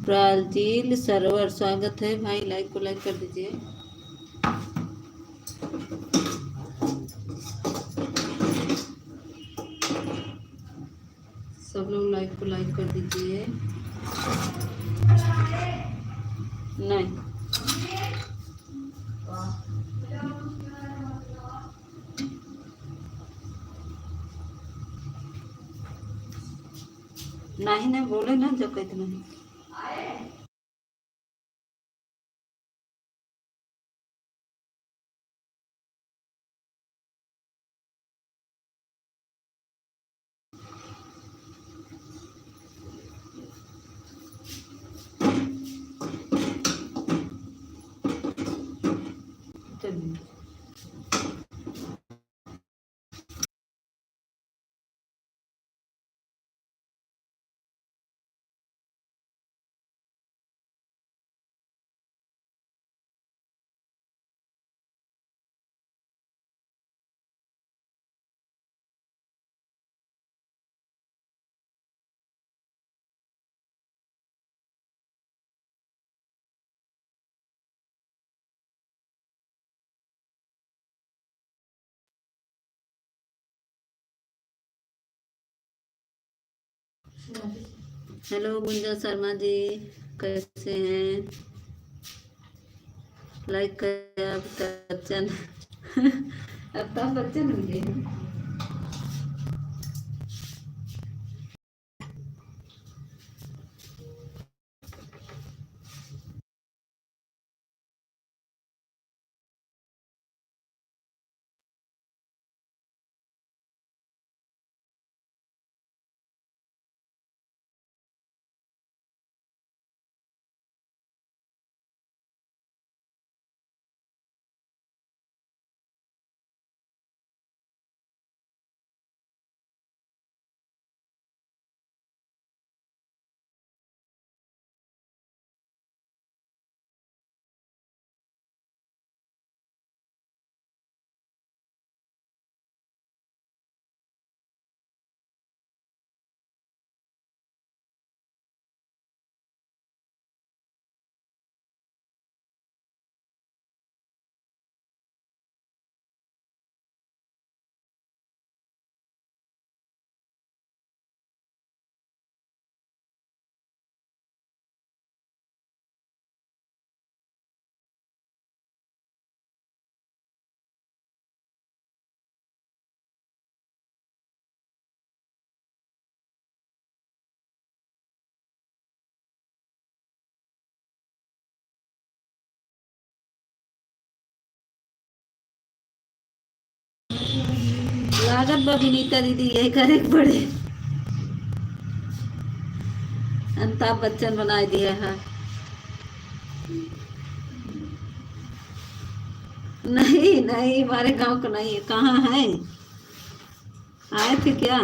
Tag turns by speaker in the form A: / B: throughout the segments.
A: Brazil server स्वागत है भाई, लाइक को लाइक कर दीजिए। सब लोग लाइक को लाइक कर दीजिए। नहीं नहीं नहीं बोले ना जब कहते नहीं। चलिए हेलो गुंजा शर्मा जी, कैसे हैं? लाइक कर अमिताभ बच्चन। अमिताभ बच्चन होंगे। लागत बा विनीता दीदी यही करे पड़े। अमिताभ बच्चन बना दिया है। नहीं नहीं, हमारे गांव का नहीं है। कहाँ है? आए थे क्या?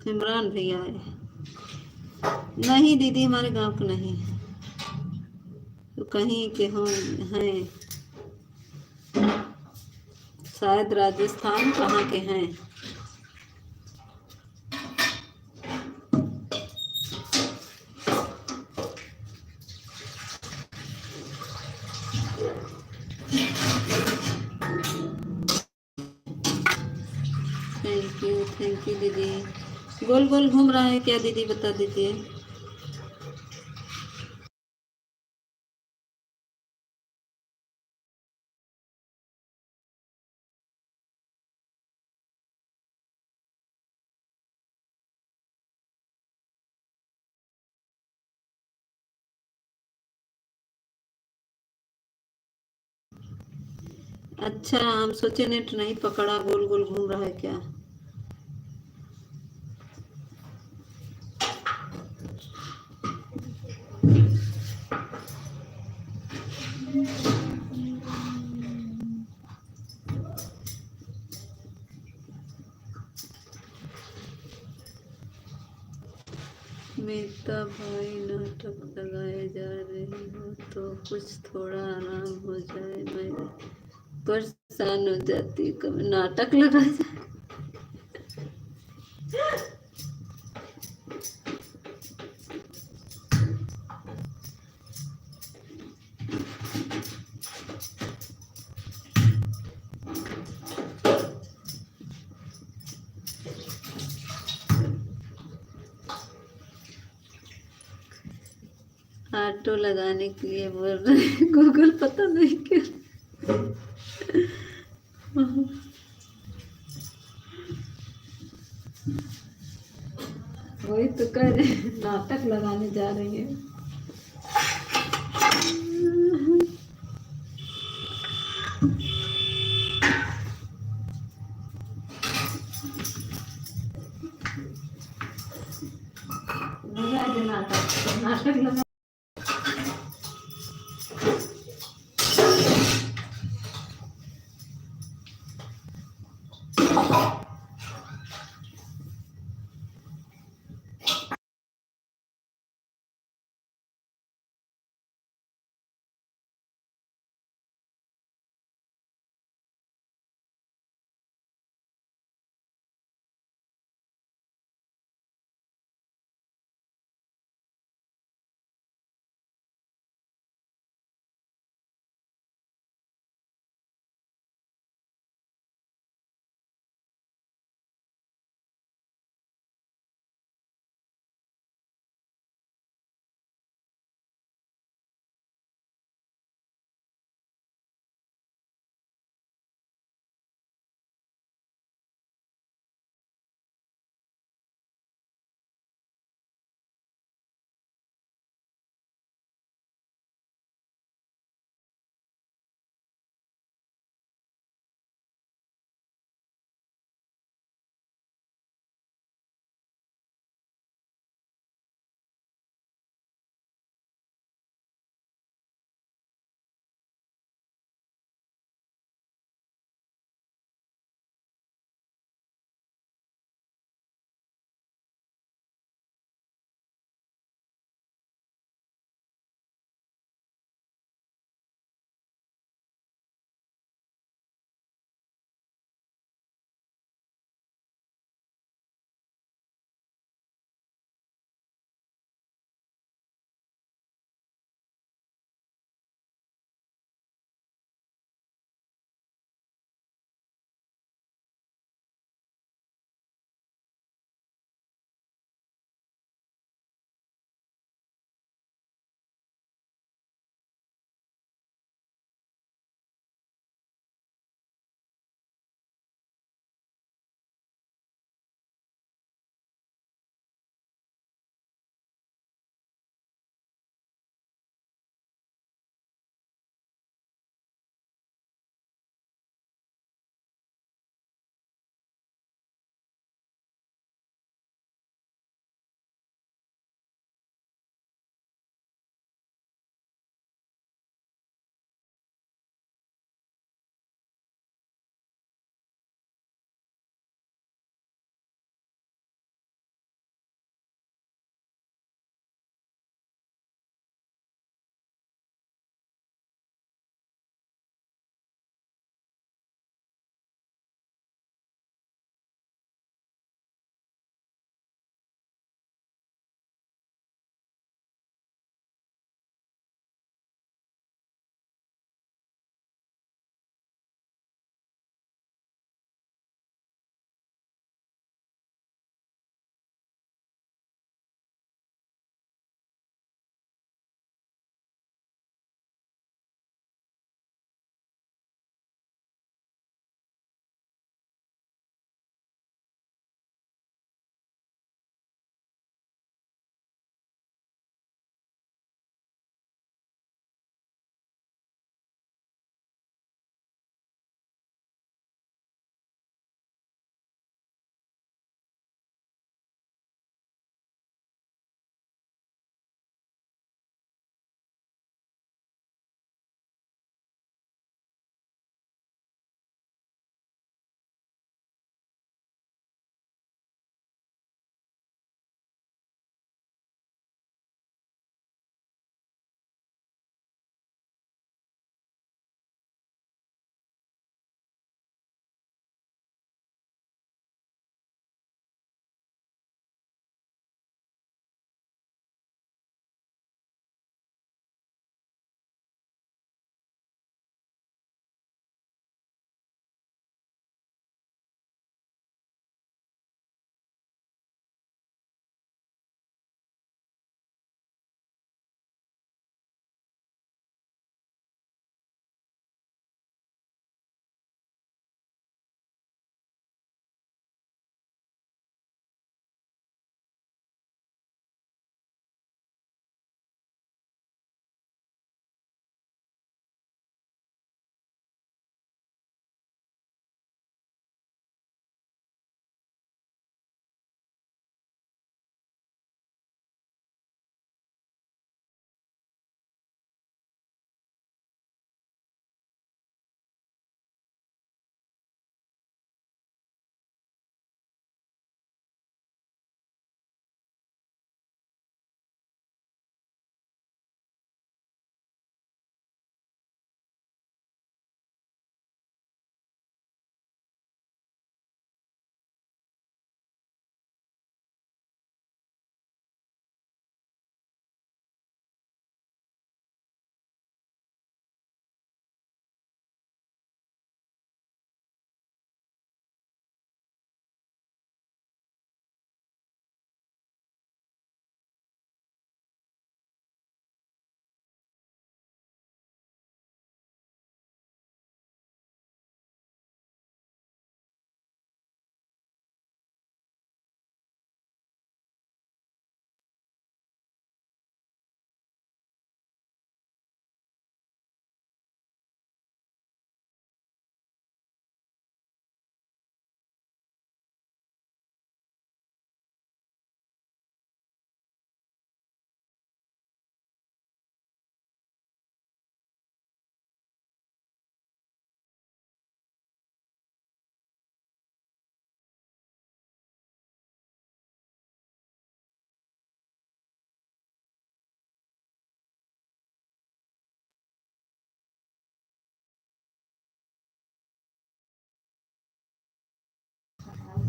A: इमरान भैया है। नहीं दीदी, हमारे गांव का नहीं है, तो कहीं के हो हैं, शायद राजस्थान। कहाँ के हैं? थैंक यू दीदी। गोल गोल घूम रहा है क्या दीदी, बता दीजिए। अच्छा, हम सोचे नेट नहीं पकड़ा, गोल गोल घूम रहा है क्या? मीता भाई, नाटक लगाए जा रही हो तो कुछ थोड़ा आराम हो जाए। मैं परेशान हो जाती, कभी नाटक लगा जाए। ऑटो लगाने के लिए बोल रहे हैं, गूगल पता नहीं क्यों। वही तो कह रहे हैं, नाटक लगाने जा रही है। लगा दे नाटक, नाटक लगा।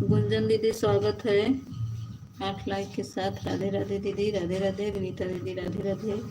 A: गुंजन दीदी स्वागत है 8 लाइक के साथ। राधे राधे दीदी, राधे राधे विनीता दीदी, राधे राधे।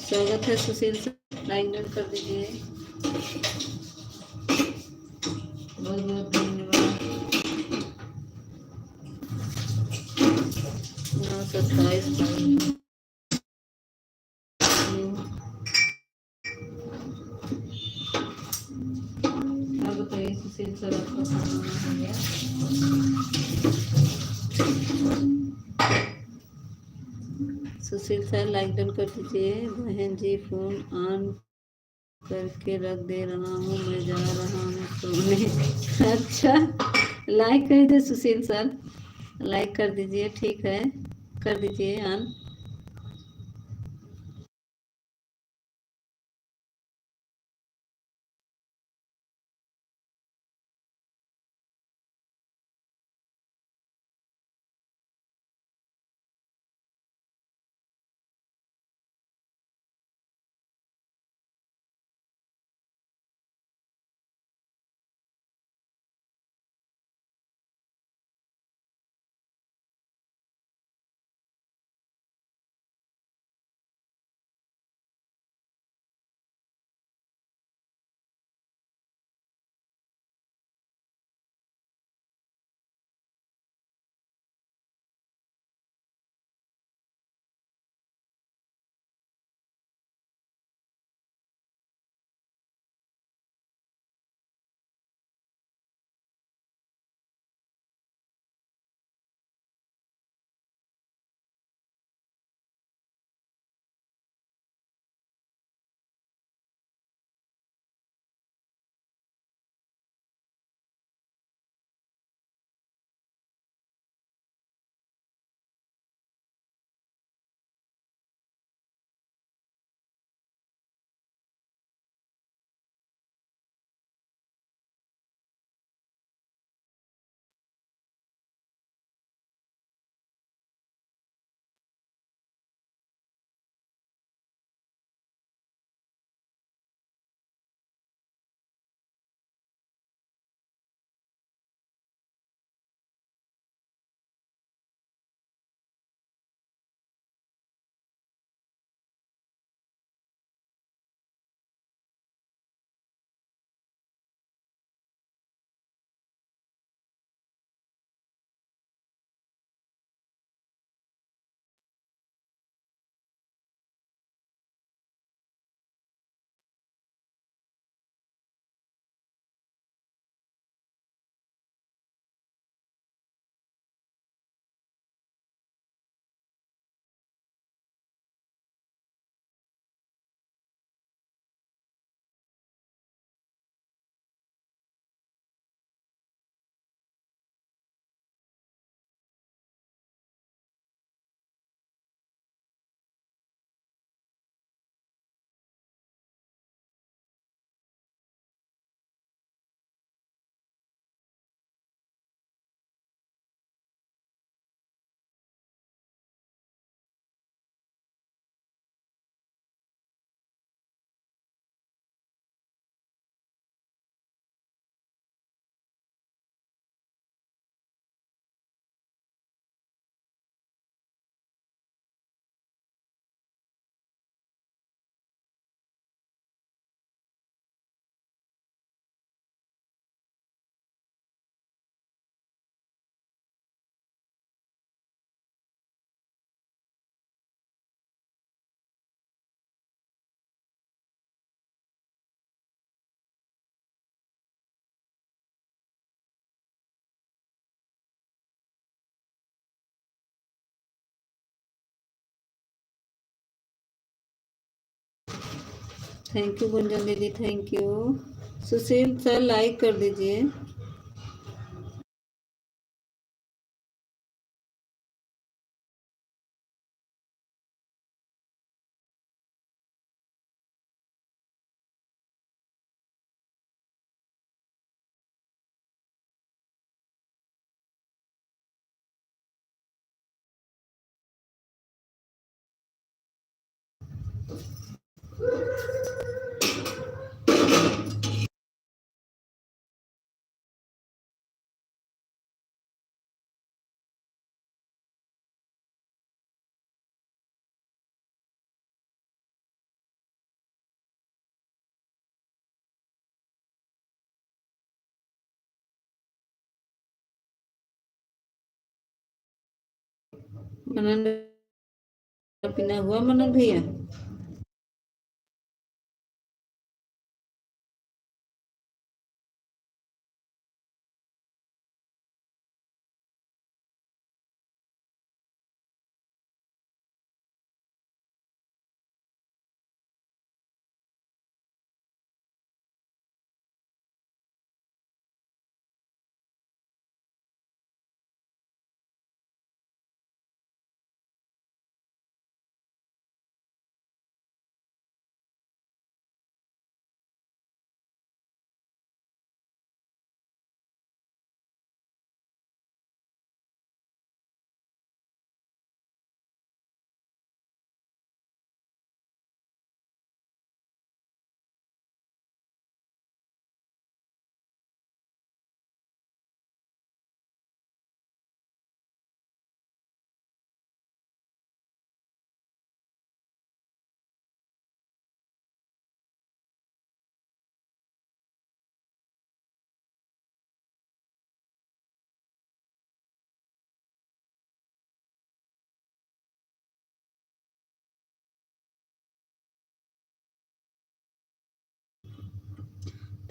A: स्वागत है सुशील सर, लाइक डन कर दीजिए। बहुत बहुत धन्यवाद। 927 आप बताइए सुशील सर, आपका खाना हो गया? सुशील सर लाइक डन कर दीजिए। बहन जी फोन ऑन करके रख दे रहा हूँ, मैं जा रहा हूँ सोने। अच्छा, लाइक कर दे सुशील सर, लाइक कर दीजिए, ठीक है, कर दीजिए ऑन। थैंक यू गुंजन दीदी, thank you. Sushil sir like कर दीजिए। मनन पीना हुआ मनन भैया?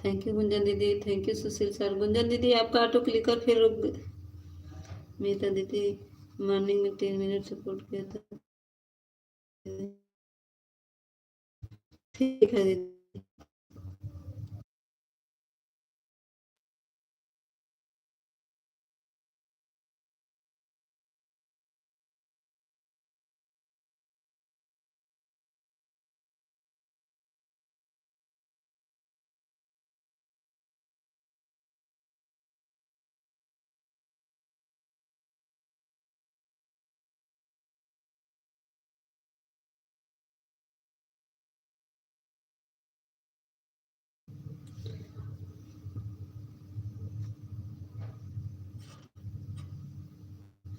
A: थैंक यू गुंजन दीदी, thank you Sushil sir. Gunjan दीदी आपका ऑटो क्लिकर फिर रुक मीता दीदी मॉर्निंग में 3 मिनट सपोर्ट किया था। ठीक है दीदी।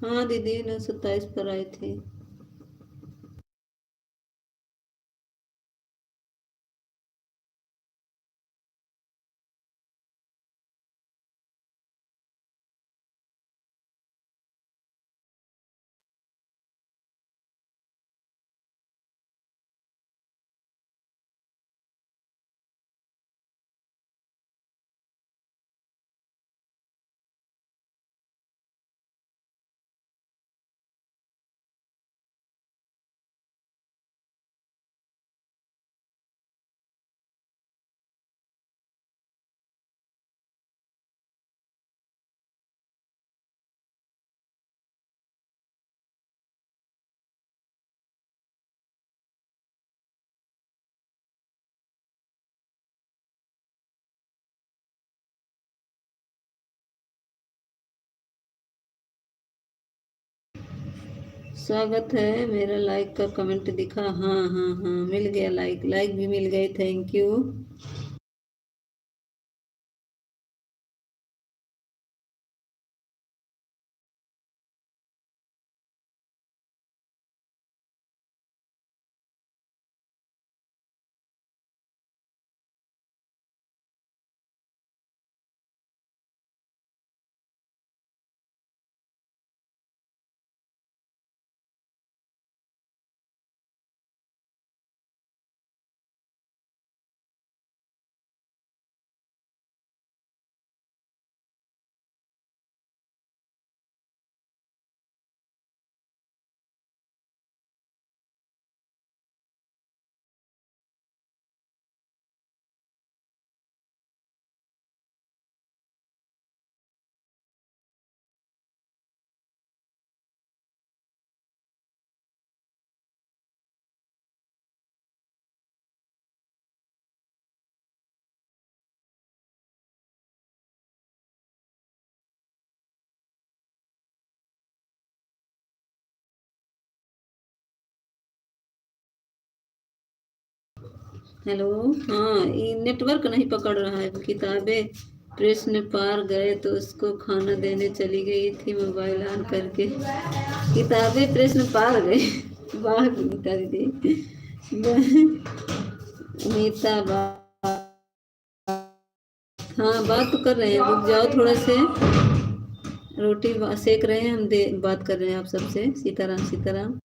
A: हाँ दीदी 927 पर आई थी। स्वागत है। मेरा लाइक का कमेंट दिखा? हाँ हाँ हाँ, मिल गया लाइक, लाइक भी मिल गए, थैंक यू। हेलो। हाँ, ये नेटवर्क नहीं पकड़ रहा है। किताबें प्रेस में पार गए तो उसको खाना देने चली गई थी मोबाइल ऑन करके। किताबें प्रेस में पार गई। वाह गीता दीदी। नीता बात। हाँ, बात तो कर रहे हैं, रुक जाओ थोड़ा से। रोटी सेक रहे हैं हम, दे बात कर रहे हैं आप सबसे। Sitaram Sitaram.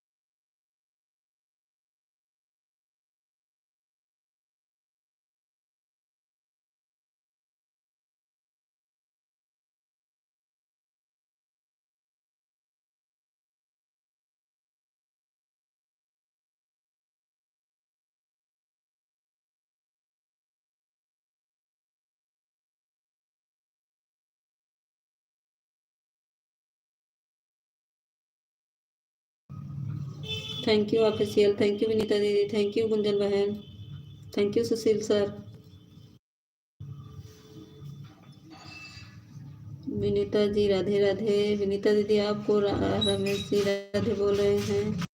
A: Thank you official, thank you Vinita दीदी, थैंक यू गुंजन बहन, thank you Sushil sir. Vinita ji Radhe Radhe. Vinita दीदी आपको रमेश जी राधे बोल रहे हैं।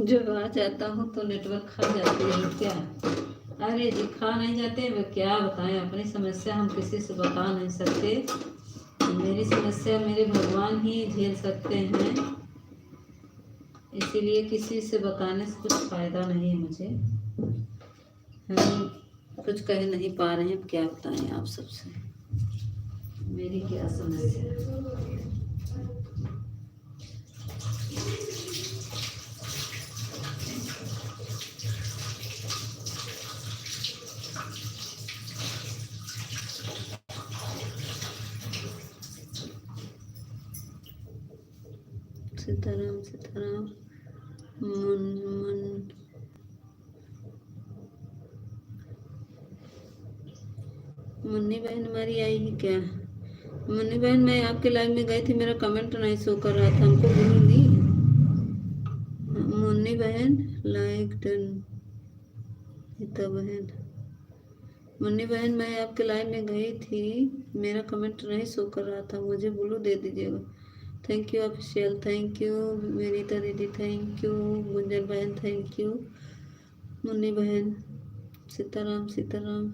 A: जब आ जाता हूँ तो नेटवर्क खा जाती है क्या? अरे जी, खा नहीं जाते, मैं क्या बताएं अपनी समस्या, हम किसी से बता नहीं सकते। मेरी समस्या मेरे भगवान ही झेल सकते हैं, इसीलिए किसी से बताने से कुछ फ़ायदा नहीं है मुझे। हम कुछ कह नहीं पा रहे हैं, क्या बताएं आप सबसे मेरी क्या समस्या है। सीताराम सीताराम। मन मन मुन्नी बहन हमारी आई है क्या? मुन्नी बहन, मैं आपके लाइव में गई थी, मेरा कमेंट नहीं शो कर रहा था, हमको बोलूँगी। मुन्नी बहन लाइक डन। गीता बहन, मुन्नी बहन, मैं आपके लाइव में गई थी, मेरा कमेंट नहीं शो कर रहा था, मुझे ब्लू दे दीजिएगा। Thank you official, thank you Vinita दीदी, थैंक यू गुंजन बहन, थैंक यू मुन्नी बहन। सीताराम सीताराम।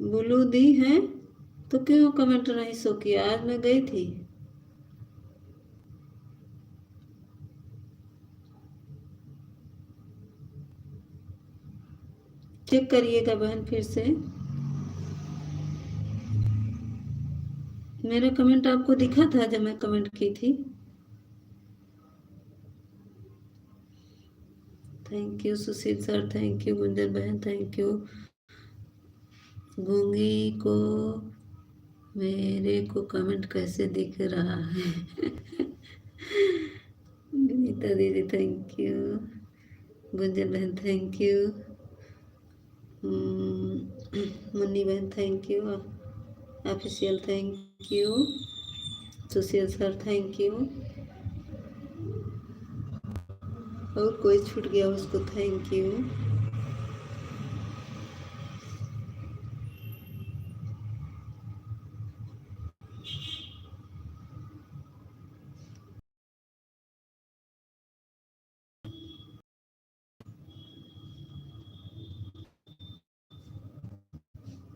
A: ब्लू दी है तो क्यों कमेंट नहीं शो किया? आज मैं गई थी। चेक करिएगा बहन फिर से। मेरा कमेंट आपको दिखा था जब मैं कमेंट की थी। Thank you Sushil sir, thank you Gunjan बहन, थैंक यू। गूंगी को मेरे को कमेंट कैसे दिख रहा है? गीता दीदी थैंक यू, गुंजन बहन थैंक यू, मुन्नी बहन thank you, official thank you, Sushil sir thank you, और कोई छूट गया उसको थैंक यू।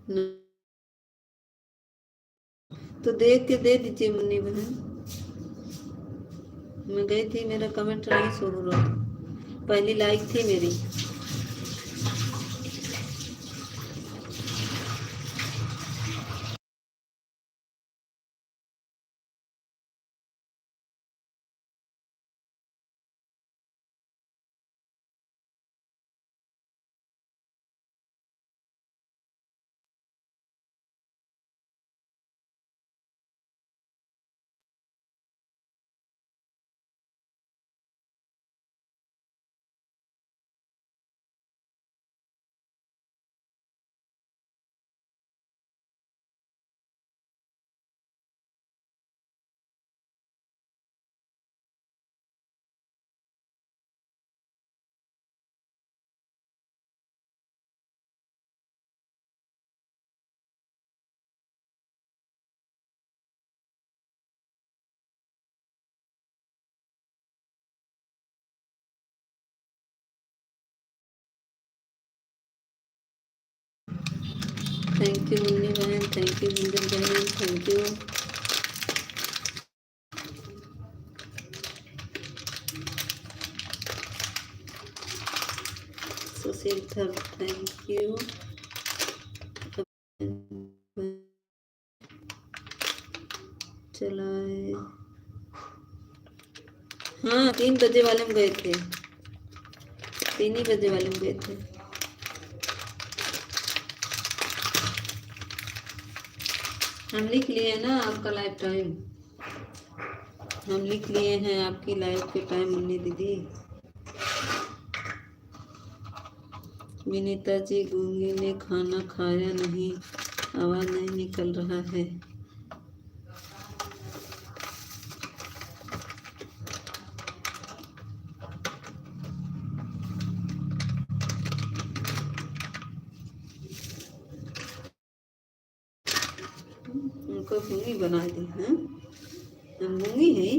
A: न- तो देख के दे दीजिए मुन्नी बहन। मैं गई थी, मेरा कमेंट नहीं शो हो रहा था, पहली लाइक थी मेरी। थैंक यू मुन्नी बहन, थैंक यू गुंजन बहन, thank you. Sushil sir thank you. चलाए। हाँ 3 बजे वाले में गए थे, 3 ही बजे वाले में गए थे। हम लिख लिए ना आपका लाइफ टाइम, हम लिख लिए हैं आपकी लाइफ के टाइम मुन्नी दीदी। विनीता जी गूंगी ने खाना खाया नहीं, आवाज नहीं निकल रहा है। उनको गूंगी बना दी हैं, हम गूंगी है।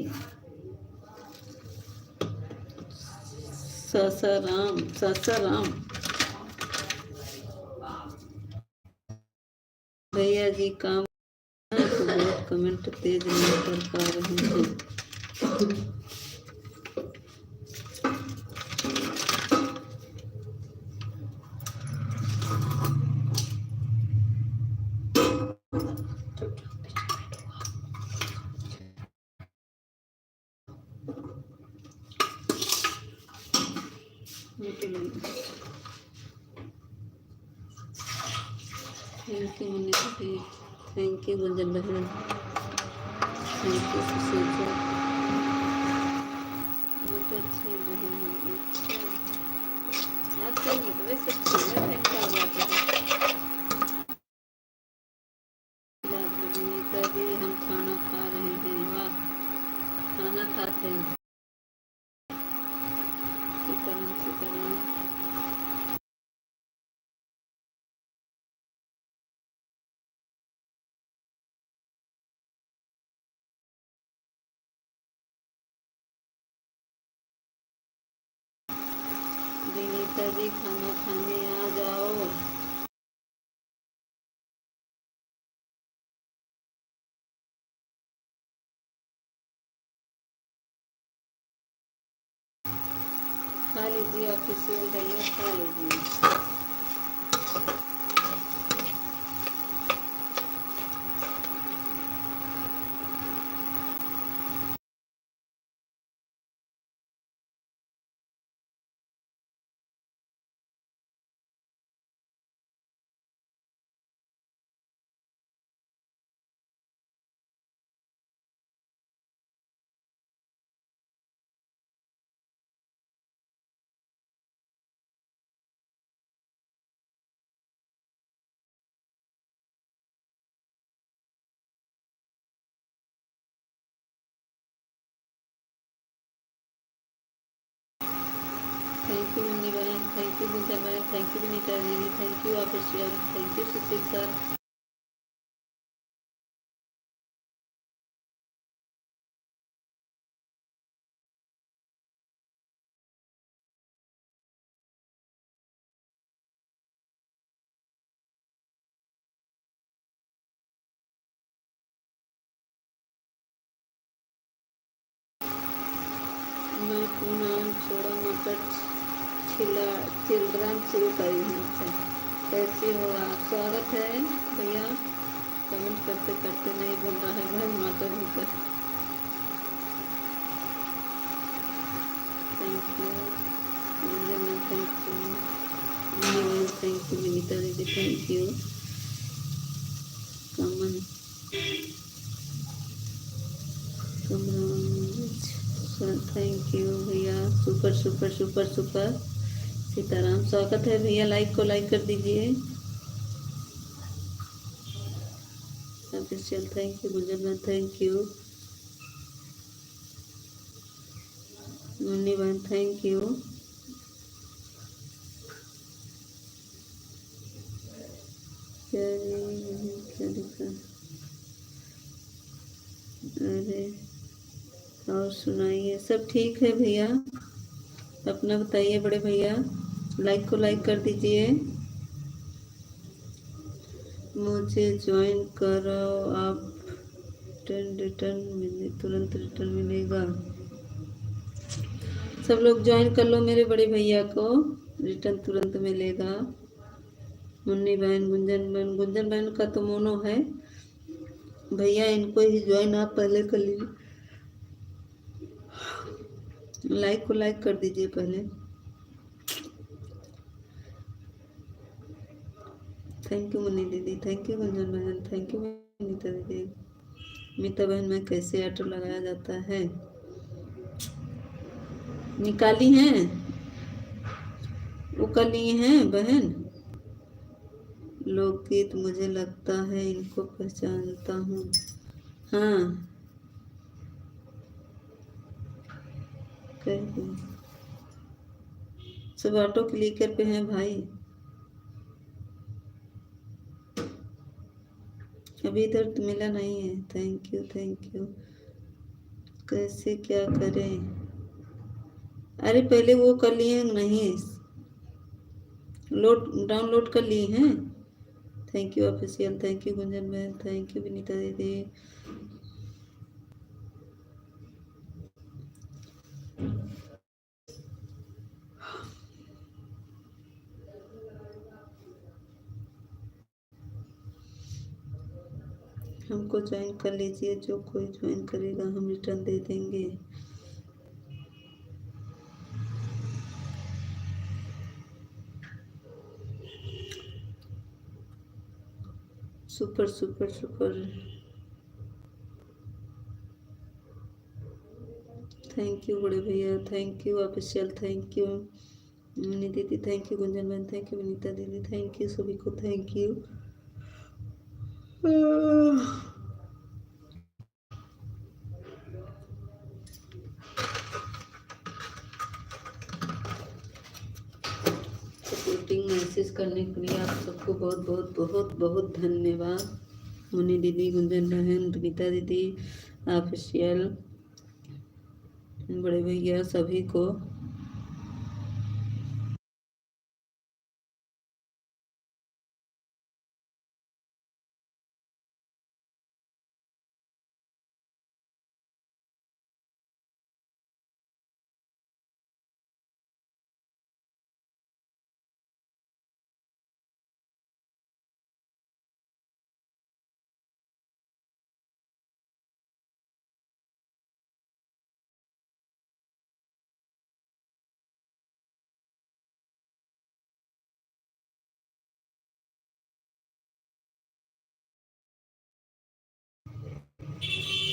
A: सासाराम, सासाराम भैया जी काम तो बहुत कमेंट तेज नहीं कर पा रहे हैं। थैंक यू मुन्नी दीदी, थैंक यू गुंजन बहन, थैंक यू सुशील सर। मटर छील रहे हैं, अच्छा आजकल मटर सब छीलना फेंकता हो जाता है। विनीता दी हम खाना खा रहे हैं, वाह खाना खाते हैं। सीताराम सीताराम। विनीता जी खाना खाने आ जाओ। खा लीजिए ऑफिशियल भैया, खा लीजिए। थैंक यू मुन्नी बहन, थैंक यू गुंजा बहन, थैंक यू विनीता दीदी, thank you official, thank you Sushil sir. मैं फोन ऑन छोड़ा मटर छिला चिल्ड्रन शुरू करी हूँ। अच्छा, कैसी हो आप? स्वागत है भैया। कमेंट करते करते नहीं बोल रहा है भाई मटर मुटर। Thank you thank you thank you Vinita दीदी, थैंक यू कमन कमरान, थैंक यू भैया, super super super super. Sitaram, स्वागत है भैया, लाइक को लाइक कर दीजिए। Official thank you Gunjan, thank you Munni बहन, थैंक यू। क्या लिखा? अरे और सुनाइए, सब ठीक है भैया? अपना बताइए बड़े भैया, लाइक को लाइक कर दीजिए। मुझे ज्वाइन करो आप, रिटर्न मिले, तुरंत रिटर्न मिलेगा। सब लोग ज्वाइन कर लो मेरे बड़े भैया को, रिटर्न तुरंत मिलेगा। मुन्नी बहन, गुंजन बहन का तो मोनो है भैया, इनको ही ज्वाइन आप पहले कर लीजिए। लाइक को लाइक कर दीजिए पहले। थैंक यू मुन्नी दीदी, थैंक यू गुंजन बहन, थैंक यू मीता दीदी। मीता बहन में कैसे ऑटो लगाया जाता है? निकाली हैं वो, कर लिए हैं बहन। लोकगीत, मुझे लगता है इनको पहचानता हूँ। हाँ कह सब ऑटो क्लिकर पे हैं भाई। अभी इधर तो मिला नहीं है। Thank you thank you. कैसे क्या करें? अरे पहले वो कर लिए नहीं, लोड डाउनलोड कर लिए हैं। Thank you official, thank you Gunjan बहन, थैंक यू विनीता दीदी। हमको ज्वाइन कर लीजिए, जो कोई ज्वाइन करेगा हम रिटर्न दे देंगे। Super super super, thank you बड़े भैया, thank you official, thank you Munni दीदी, थैंक यू गुंजन बहन, थैंक यू विनीता दीदी, थैंक यू सभी को, थैंक यू। सपोर्टिंग मैसेज करने के लिए आप सबको बहुत बहुत बहुत बहुत धन्यवाद। मुन्नी दीदी, गुंजन बहन, विनीता दीदी, ऑफिशियल, बड़े भैया, सभी को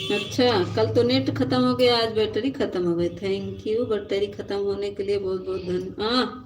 A: अच्छा, कल तो नेट खत्म हो गया, आज बैटरी खत्म हो गई। थैंक यू, बैटरी खत्म होने के लिए बहुत बहुत धन्यवाद।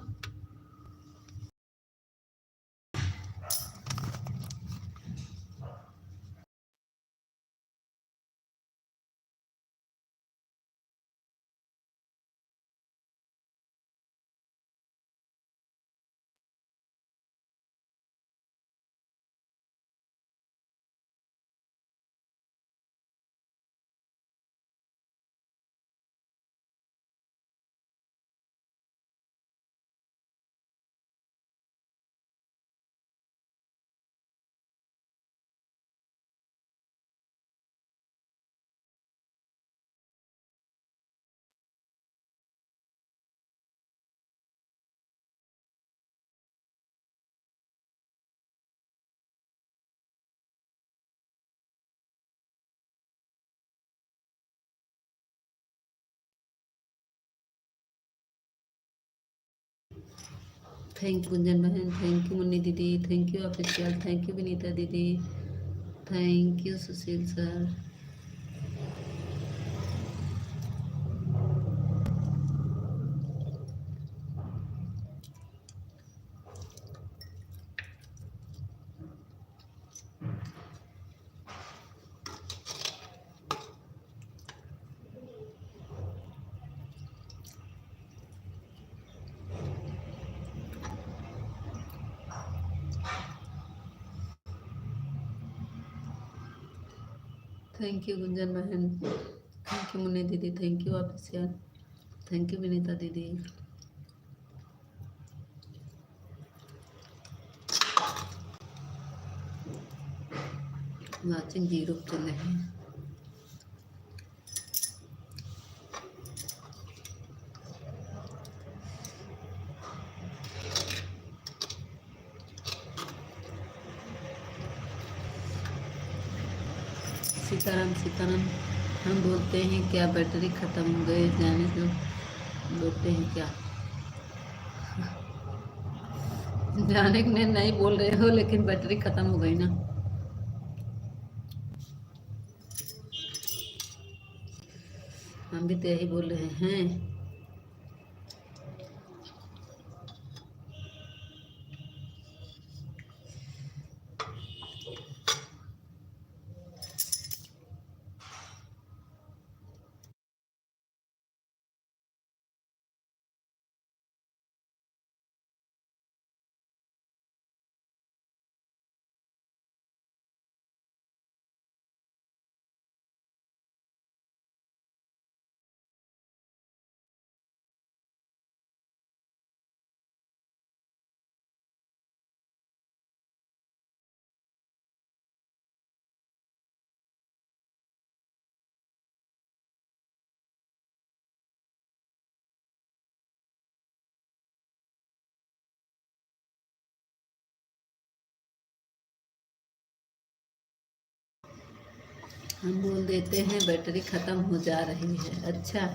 A: थैंक यू गुंजन बहन, थैंक यू मुन्नी दीदी, thank you official, thank you Vinita दीदी, thank you Sushil sir. Thank you Gunjan बहन, थैंक यू मुन्नी दीदी, thank you official, thank you Vinita दीदी। वाचिंग 0 चल रहे हैं। सीताराम सीताराम, हम बोलते हैं क्या बैटरी ख़त्म हो गए जाने दो, बोलते हैं क्या जाने के नहीं बोल रहे हो, लेकिन बैटरी ख़त्म हो गई ना। हम भी तो यही बोल रहे हैं। हम बोल देते हैं बैटरी ख़त्म हो जा रही है। अच्छा,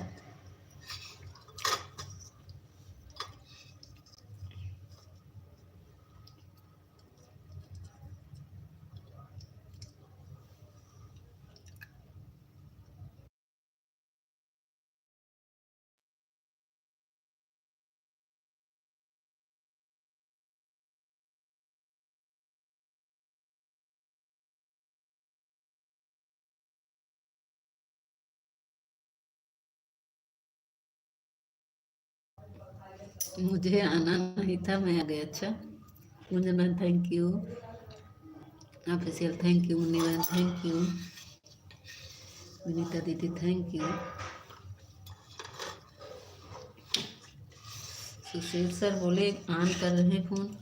A: मुझे आना नहीं था, मैं आ गई। अच्छा गुंजन बहन thank you official, thank you Munni बहन, थैंक यू विनीता दीदी, थैंक यू सुशील सर बोले ऑन कर रहे हैं फ़ोन।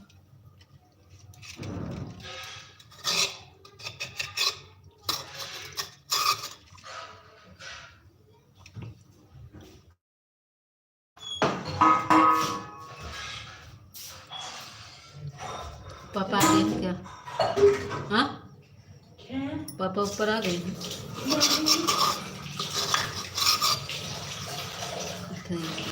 A: पापा आ गए क्या? हाँ, पापा ऊपर आ गए हैं। Thank you.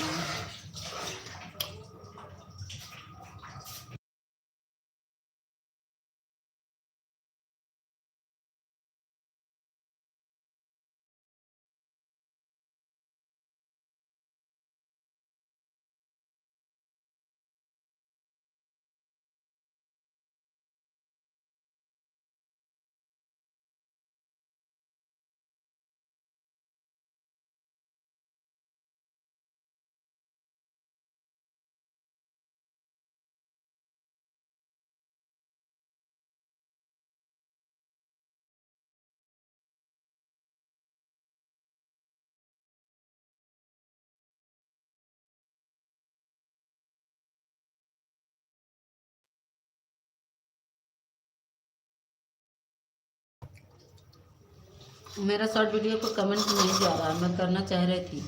A: मेरा शॉर्ट वीडियो पर कमेंट नहीं जा रहा, मैं करना चाह रही थी,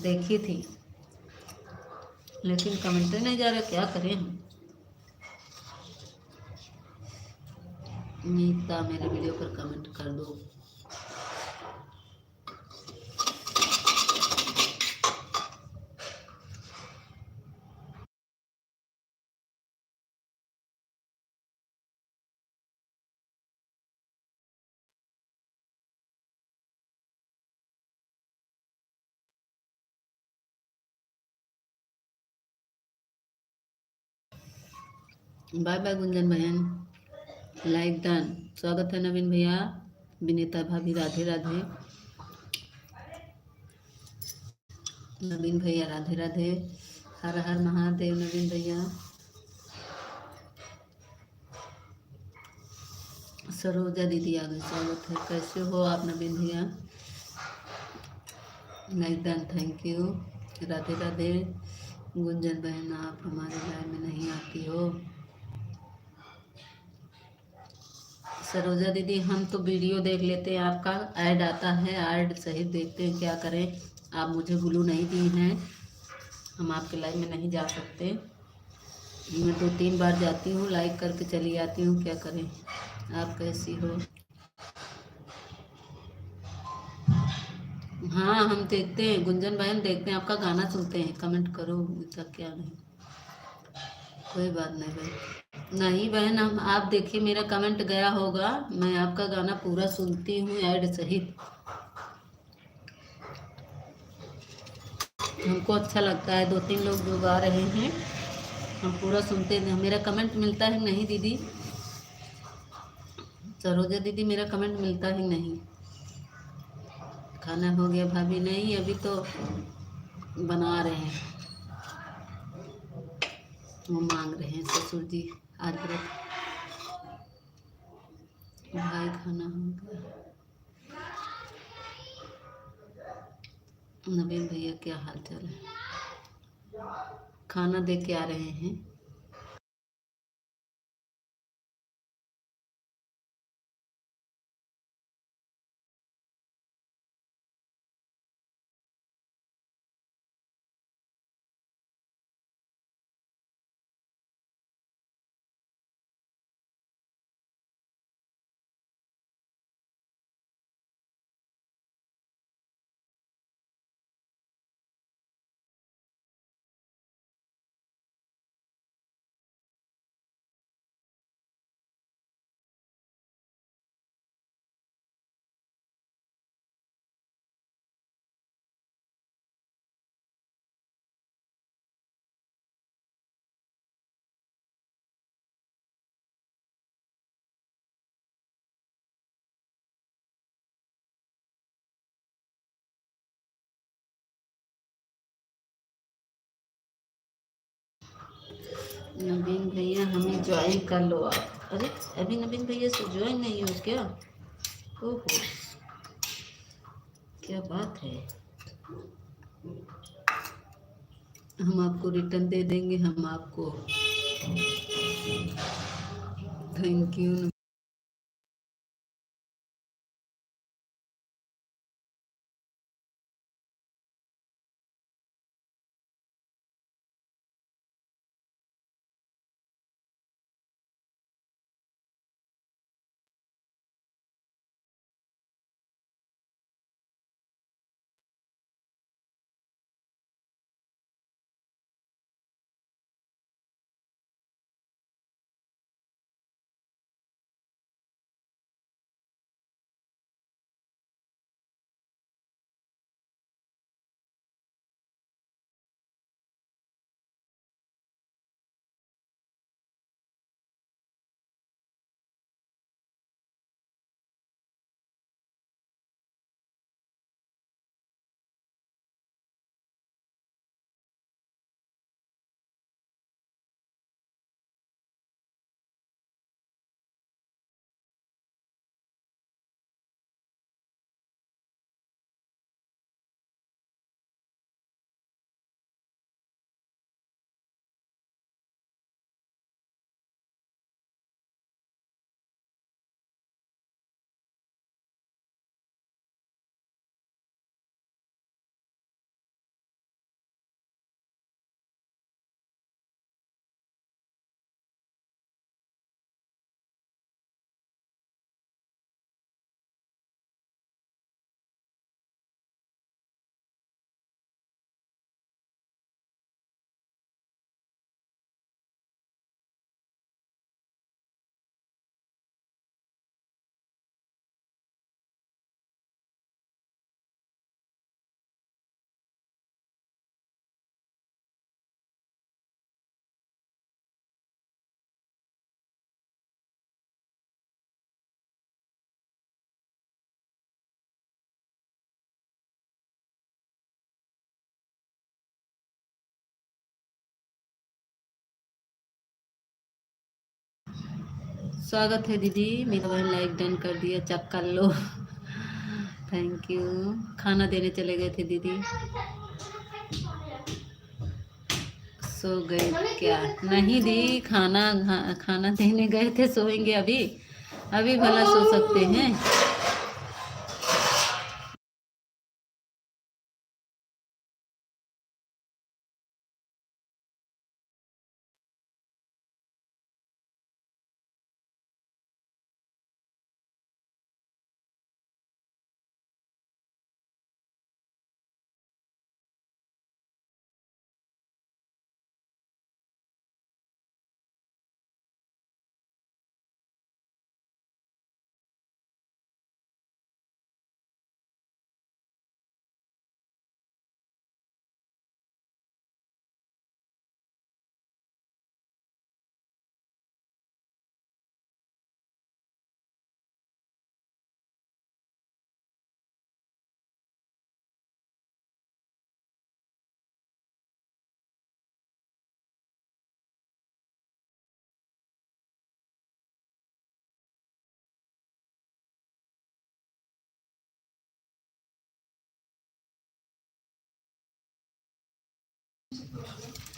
A: देखी थी, लेकिन कमेंट नहीं जा रहा, क्या करें हम। नीता मेरे वीडियो पर कमेंट कर दो। बाय बाय गुंजन बहन। Like done. स्वागत है नवीन भैया, विनीता भाभी, राधे राधे। नवीन भैया राधे राधे। हर हर महादेव नवीन भैया। सरोजा दीदी आ गई, स्वागत है। कैसे हो आप नवीन भैया? Like done, thank you. Radhe Radhe. Gunjan बहन आप हमारे लाइव में नहीं आती हो। सरोजा दीदी हम तो वीडियो देख लेते हैं, आपका ऐड आता है, ऐड सही देखते हैं, क्या करें। आप मुझे ब्लू नहीं दी हैं, हम आपके लाइव में नहीं जा सकते। मैं 2-3 बार जाती हूँ, लाइक करके चली आती हूँ, क्या करें। आप कैसी हो? हाँ हम देखते हैं गुंजन बहन, देखते हैं आपका गाना, सुनते हैं, कमेंट करो, इसका क्या नहीं। कोई बात नहीं बहन। नहीं बहन, हम आप देखिए मेरा कमेंट गया होगा, मैं आपका गाना पूरा सुनती हूँ ऐड सहित। हमको अच्छा लगता है, 2-3 लोग जो गा रहे हैं हम पूरा सुनते हैं। मेरा कमेंट मिलता है नहीं दीदी? सरोजा दीदी मेरा कमेंट मिलता ही नहीं। खाना हो गया भाभी? नहीं अभी तो बना रहे हैं, वो मांग रहे हैं ससुर जी आज व्रत। भाई खाना हो गया। नवीन भैया क्या हाल चाल है? खाना दे के आ रहे हैं। नवीन भैया हमें ज्वाइन कर लो आप। अरे अभी नवीन भैया से ज्वाइन नहीं हो क्या? ओहो, क्या बात है। हम आपको रिटर्न दे देंगे, हम आपको। Thank you. स्वागत है दीदी, मेरी बहन लाइक डन कर दिया, चेक कर लो। Thank you. खाना देने चले गए थे दीदी, सो गए क्या? नहीं दी, खाना देने गए थे, सोएंगे अभी। अभी भला सो सकते हैं?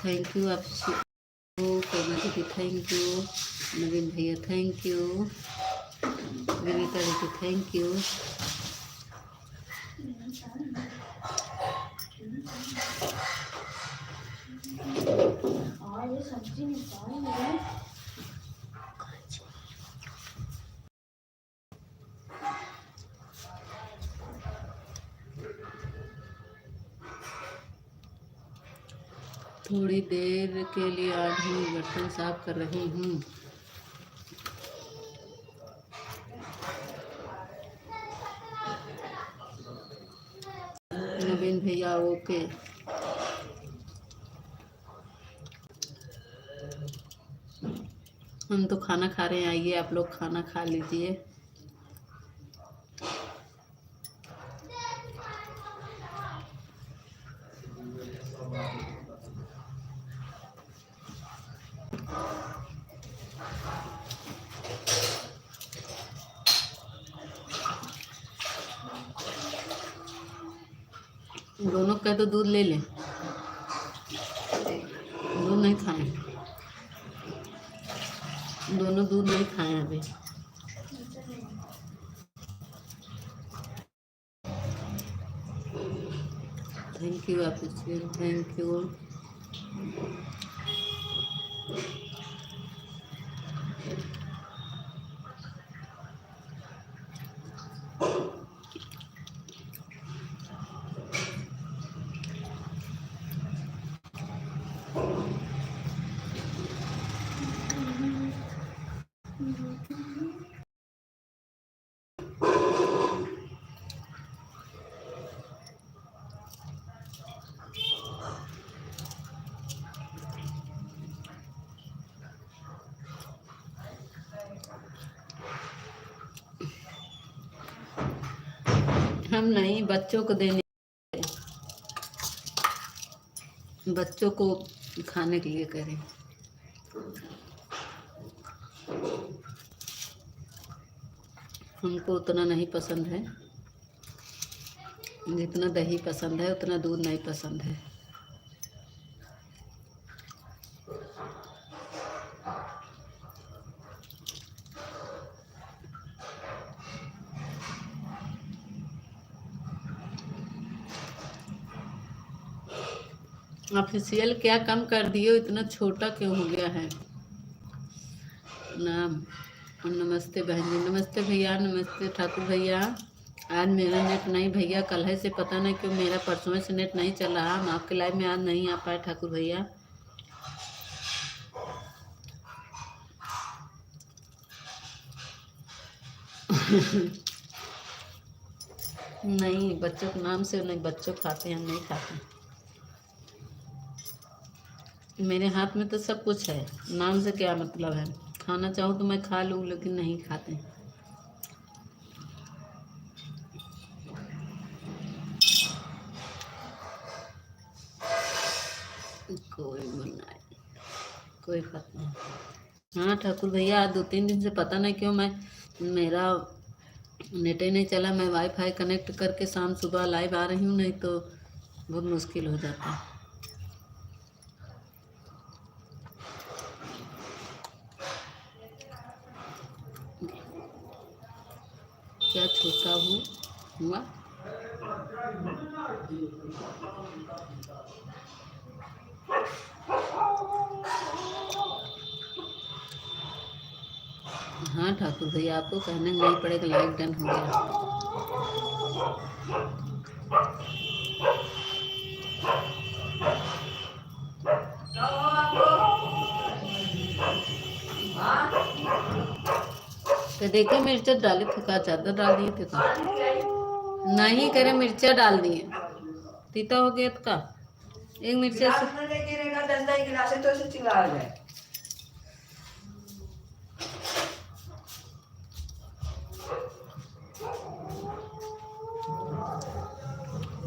A: थैंक यू आप कोमल दीदी, थैंक यू नवीन भैया, थैंक यू विनीता दीदी, थैंक यू। थोड़ी देर के लिए आज ही बर्तन साफ कर रही हूँ। नवीन भैया ओके। हम तो खाना खा रहे हैं, आइए आप लोग खाना खा लीजिए। दोनों का तो दूध ले लें, दूध नहीं खाएं, दोनों दूध नहीं खाएं अभी। थैंक यू आप, थैंक यू। हम नहीं, बच्चों को देने, बच्चों को खाने के लिए करें। हमको उतना नहीं पसंद है, जितना दही पसंद है उतना दूध नहीं पसंद है। ऑफिशियल क्या कम कर दिए, इतना छोटा क्यों हो गया है नाम? नमस्ते बहन जी, नमस्ते भैया, नमस्ते ठाकुर भैया। आज मेरा नेट नहीं भैया, कल है से पता नहीं क्यों मेरा परसों से नेट नहीं चल रहा। हम आपके लाइव में आज नहीं आ पाए ठाकुर भैया। नहीं, बच्चों के नाम से नहीं, बच्चों खाते हैं, हम नहीं खाते। मेरे हाथ में तो सब कुछ है, नाम से क्या मतलब है? खाना चाहूँ तो मैं खा लूँ, लेकिन नहीं खाते। कोई बनाए, कोई बात नहीं। हाँ ठाकुर भैया, आज 2-3 दिन से पता नहीं क्यों मेरा नेट ही नहीं चला। मैं वाईफाई कनेक्ट करके शाम सुबह लाइव आ रही हूँ, नहीं तो बहुत मुश्किल हो जाता है। क्या छोटा हुआ? हाँ ठाकुर भैया, आपको कहने नहीं पड़ेगा, लाइव डन हो गया। तो देखिए मिर्चा डाले थे, का ज़्यादा डाल दिए थे का? नहीं करे, मिर्चा डाल दिए, तीता हो गया का। एक मिर्चा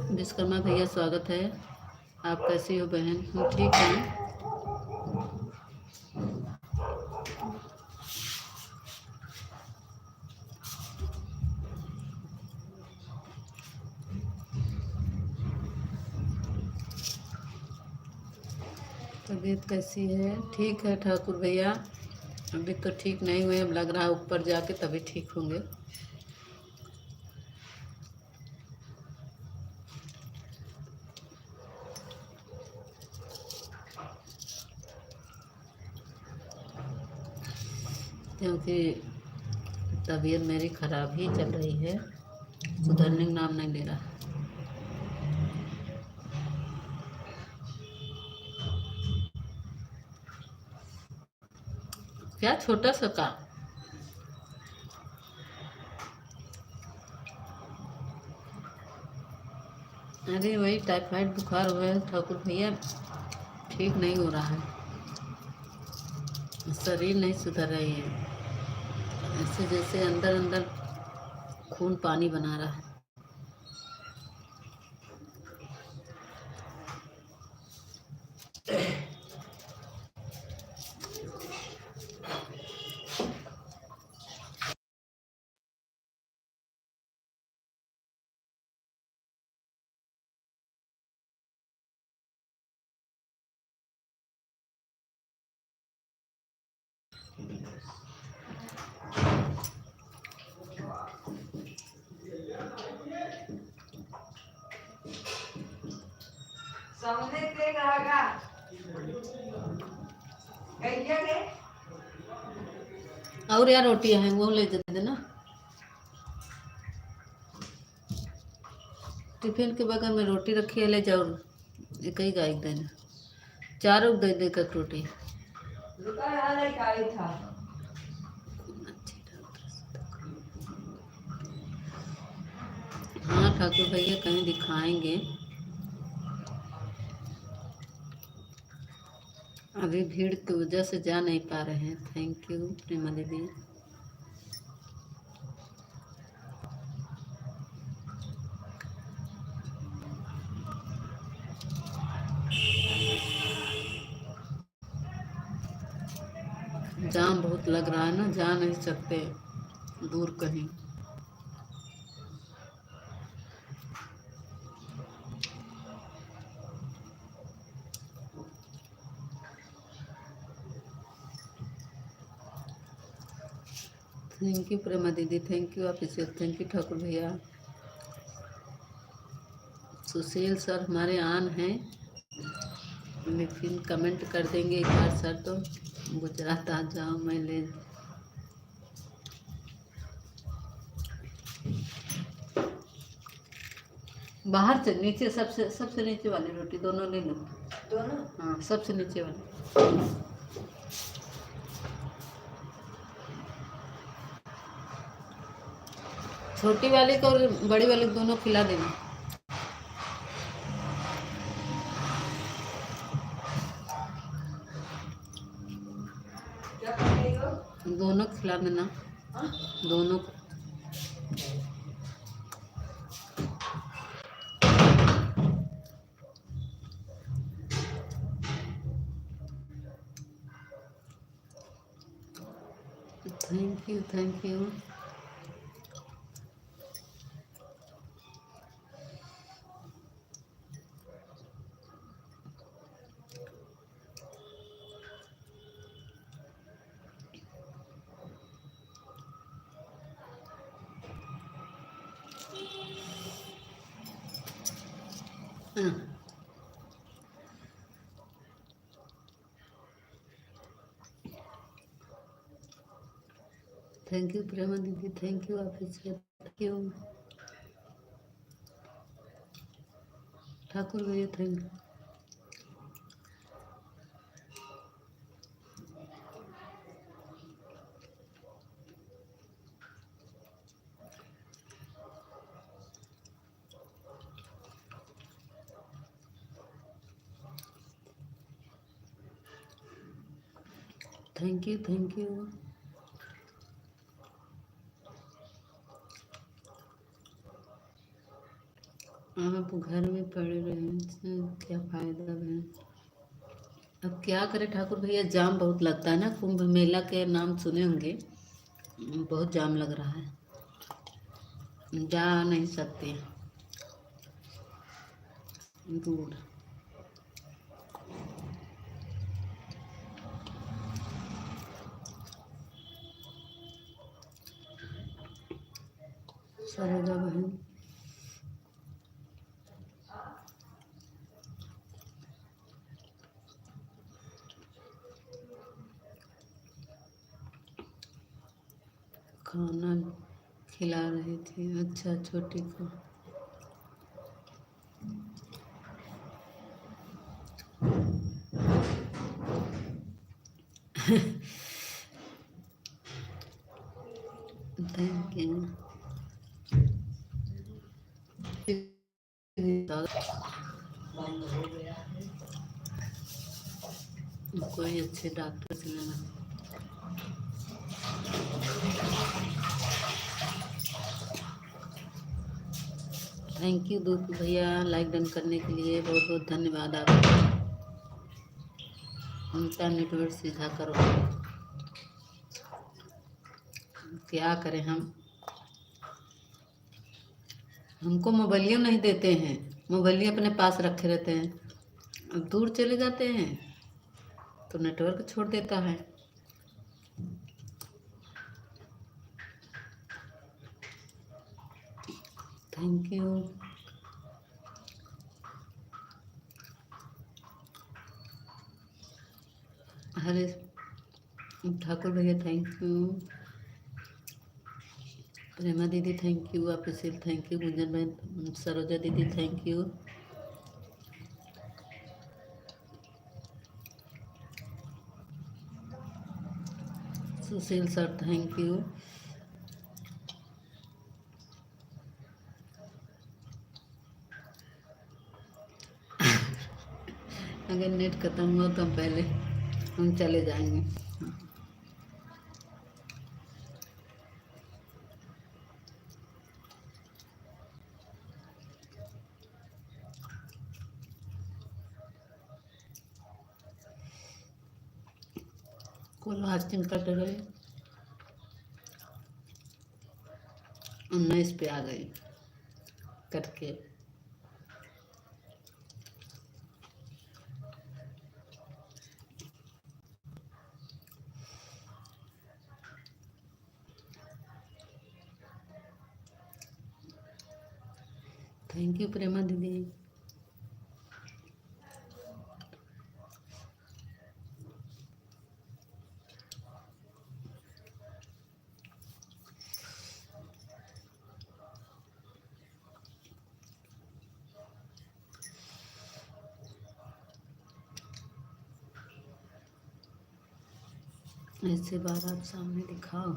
A: विश्वकर्मा भैया स्वागत है। आप कैसी हो बहन? हम ठीक हैं। तबीयत कैसी है? ठीक है ठाकुर भैया, अभी तो ठीक नहीं हुए, अब लग रहा है ऊपर जाके तभी ठीक होंगे। क्योंकि तबीयत मेरी खराब ही चल रही है, सुधरने का नाम नहीं ले रहा। क्या छोटा सा का? अरे वही टाइफाइड बुखार हुआ है ठाकुर भैया, ठीक नहीं हो रहा है, शरीर नहीं सुधर रही है, ऐसे जैसे अंदर अंदर खून पानी बना रहा है। और यार रोटियां हैं वो ले देना, टिफिन के बगल में रोटी रखी है, ले जाओ, एक ही गाय देना, चारों दे देकर रोटी। हाँ ठाकुर भैया, कहीं दिखाएंगे, अभी भीड़ की वजह से जा नहीं पा रहे हैं। थैंक यू प्रेमा दीदी। जाम बहुत लग रहा है ना, जा नहीं सकते दूर कहीं। थैंक यू प्रेमा दीदी, thank you official, thank you Thakur भैया। सुशील सर हमारे आन हैं, लेकिन कमेंट कर देंगे एक बार सर तो गुजरात आ जाओ, मैं ले। बाहर से नीचे, सबसे सबसे नीचे वाली रोटी दोनों ले लो। दोनों? हाँ, सबसे नीचे वाली। छोटी वाली को और बड़ी वाली दोनों खिला देना। दोनों खिला देना, दोनों। Thank you, thank you. Thank you Prema दीदी, thank you officer, thank you Thakur भैया, thank you. Thank you, thank you. आप घर में पड़े रहे क्या फायदा है। अब क्या करें ठाकुर भैया, जाम बहुत लगता है ना, कुंभ मेला के नाम सुने होंगे, बहुत जाम लग रहा है, जा नहीं सकते दूर। सरोजा बहन, खाना खिला रही थी, अच्छा छोटी को। Thank you. कोई अच्छे डॉक्टर से लेना। थैंक यू दूध भैया, लाइक डन करने के लिए बहुत बहुत धन्यवाद आपका। उनका नेटवर्क सीधा करो। क्या करें हम, हमको मोबाइलियो नहीं देते हैं, मोबाइलियो अपने पास रखे रहते हैं, अब दूर चले जाते हैं तो नेटवर्क छोड़ देता है। Thank you. हरे ठाकुर भैया, थैंक यू। प्रेमा दीदी, thank you official, thank you. Gunjan बहन, सरोजा दीदी, thank you. Sushil sir, thank you. अगर नेट खत्म हुआ तो पहले हम चले जाएंगे। कॉल हास्टिंग कट रहे, 19 पे आ गई कट के। थैंक यू प्रेमा दीदी। ऐसे बार आप सामने दिखाओ,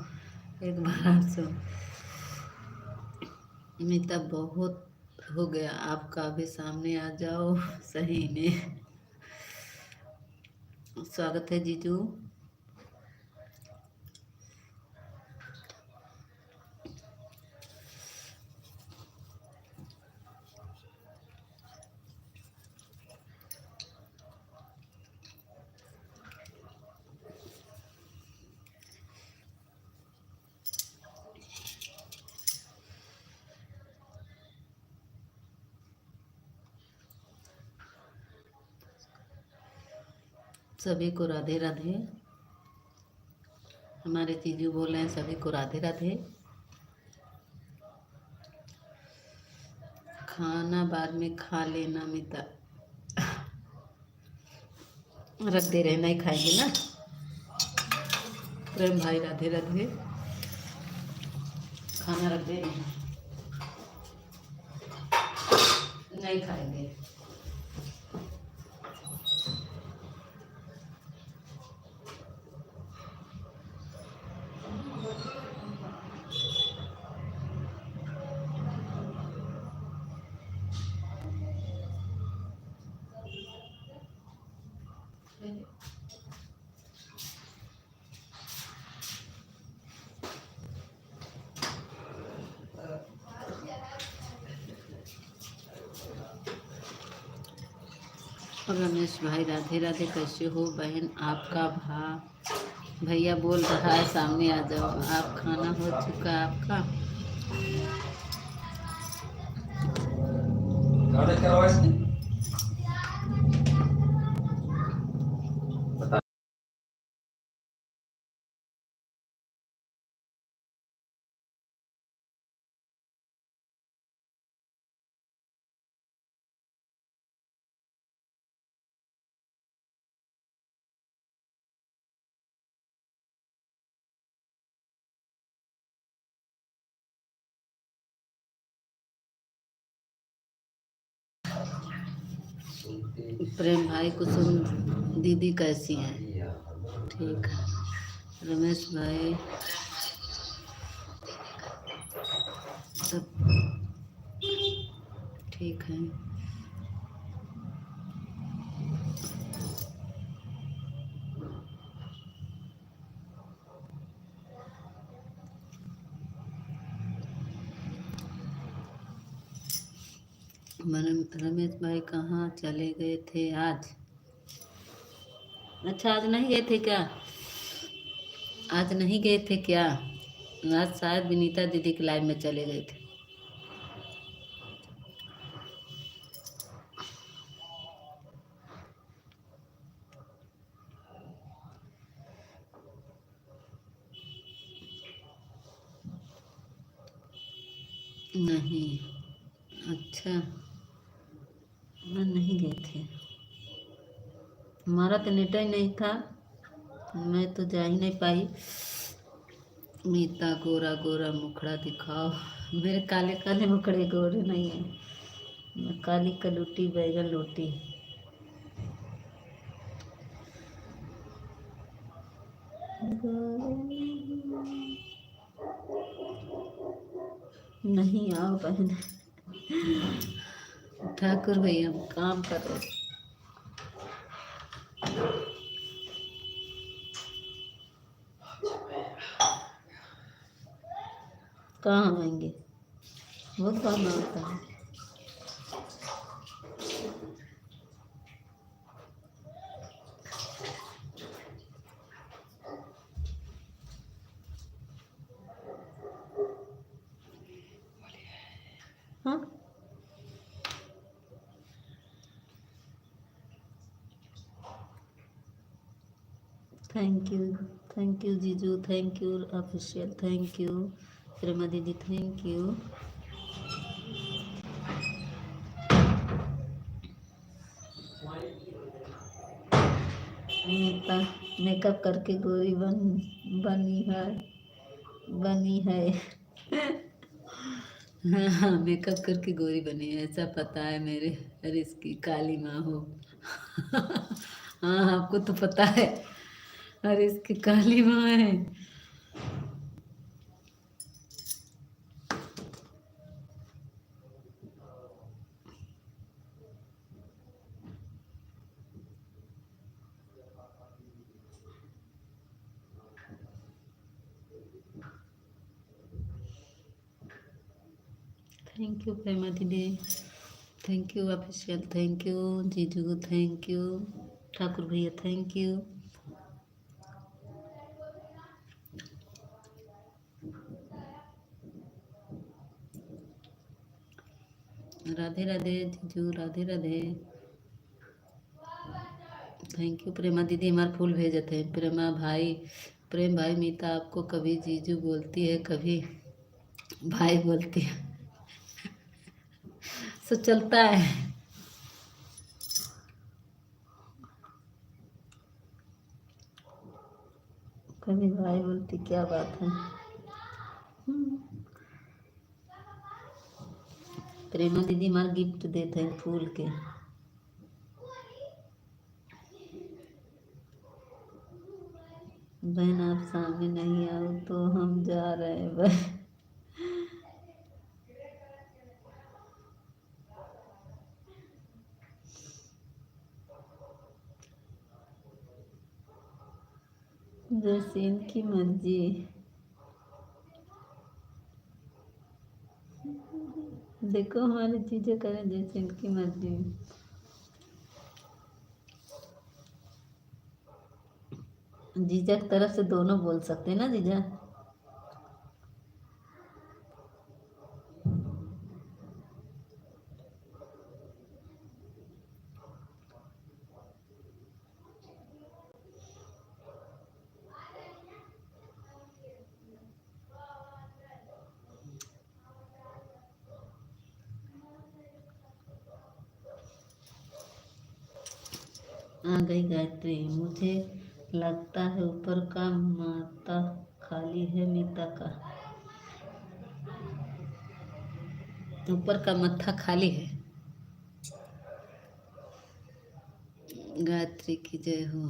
A: एक बार आप सब। अमिता, बहुत हो गया, आपका भी सामने आ जाओ सही में। स्वागत है जीजू। सभी को राधे राधे। हमारे जीजू बोल रहे हैं सभी को राधे राधे। खाना बाद में खा लेना मिता, रख दे रहे, नहीं खाएंगे ना। प्रेम भाई राधे राधे। खाना रख दे रहे हैं, नहीं खाएंगे। रमेश भाई राधे राधे। कैसे हो बहन? आपका भैया बोल रहा है सामने आ जाओ। आप खाना हो चुका आपका? प्रेम भाई कुसुम दीदी कैसी हैं? ठीक है। रमेश भाई सब ठीक है। रमेश भाई कहाँ चले गए थे आज? अच्छा, आज नहीं गए थे क्या? आज नहीं गए थे क्या? आज शायद विनीता दीदी के लाइव में चले गए थे। नहीं, अच्छा, नहीं गए थे। हमारा तो नेट ही नहीं था, मैं तो जा ही नहीं पाई। मीता गोरा गोरा मुखड़ा दिखाओ। मेरे काले काले मुखड़े गोरे नहीं है, मैं काली कलूटी बैगन लोटी। नहीं आओ बहन। ठाकुर भैया हम काम कर रहे। कहाँ आएंगे, बहुत काम होता है। हाँ, थैंक यू जीजू, thank you official, thank you Prema दीदी, थैंक यू। मेकअप करके गोरी बनी है। हाँ हाँ, मेकअप करके गोरी बनी है, ऐसा पता है मेरे। अरे इसकी काली माँ हो। हाँ आपको तो पता है। अरे इसकी काली माँ है। थैंक यू प्रेमा दीदी, thank you official, thank you जीजू, थैंक यू ठाकुर भैया, थैंक यू। राधे राधे जीजू, राधे राधे। थैंक यू प्रेमा दीदी, हमारे फूल भेजे थे। प्रेमा भाई, प्रेम भाई, मीता आपको कभी जीजू बोलती है, कभी भाई बोलती है, सब चलता है। कभी भाई बोलती, क्या बात है। प्रेमा दीदी हमारे गिफ्ट देते हैं फूल के। बहन आप सामने नहीं आओ तो हम जा रहे हैं बहन। जैसे इनकी मर्जी। देखो हमारी चीजें करें जैसे इनकी मर्जी। जीजा की तरफ से दोनों बोल सकते हैं ना जीजा। आ गई गायत्री। मुझे लगता है ऊपर का माता खाली है मीता का। ऊपर का मत्था खाली है। गायत्री की जय हो।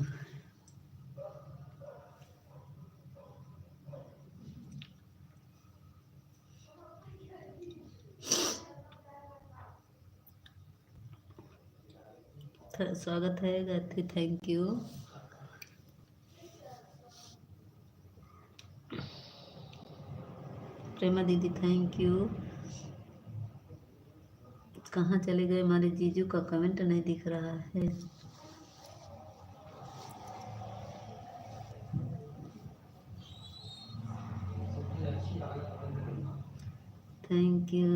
A: स्वागत है गायत्री, थैंक यू। प्रेमा दीदी थैंक यू। कहाँ चले गए हमारे जीजू का कमेंट नहीं दिख रहा है। Thank you.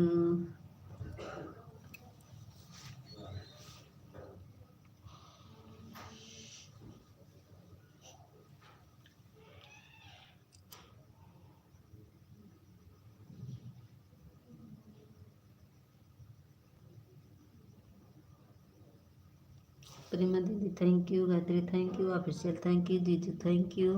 A: प्रेमा दीदी thank you, Gayatri thank you, official thank you, जीजू थैंक यू।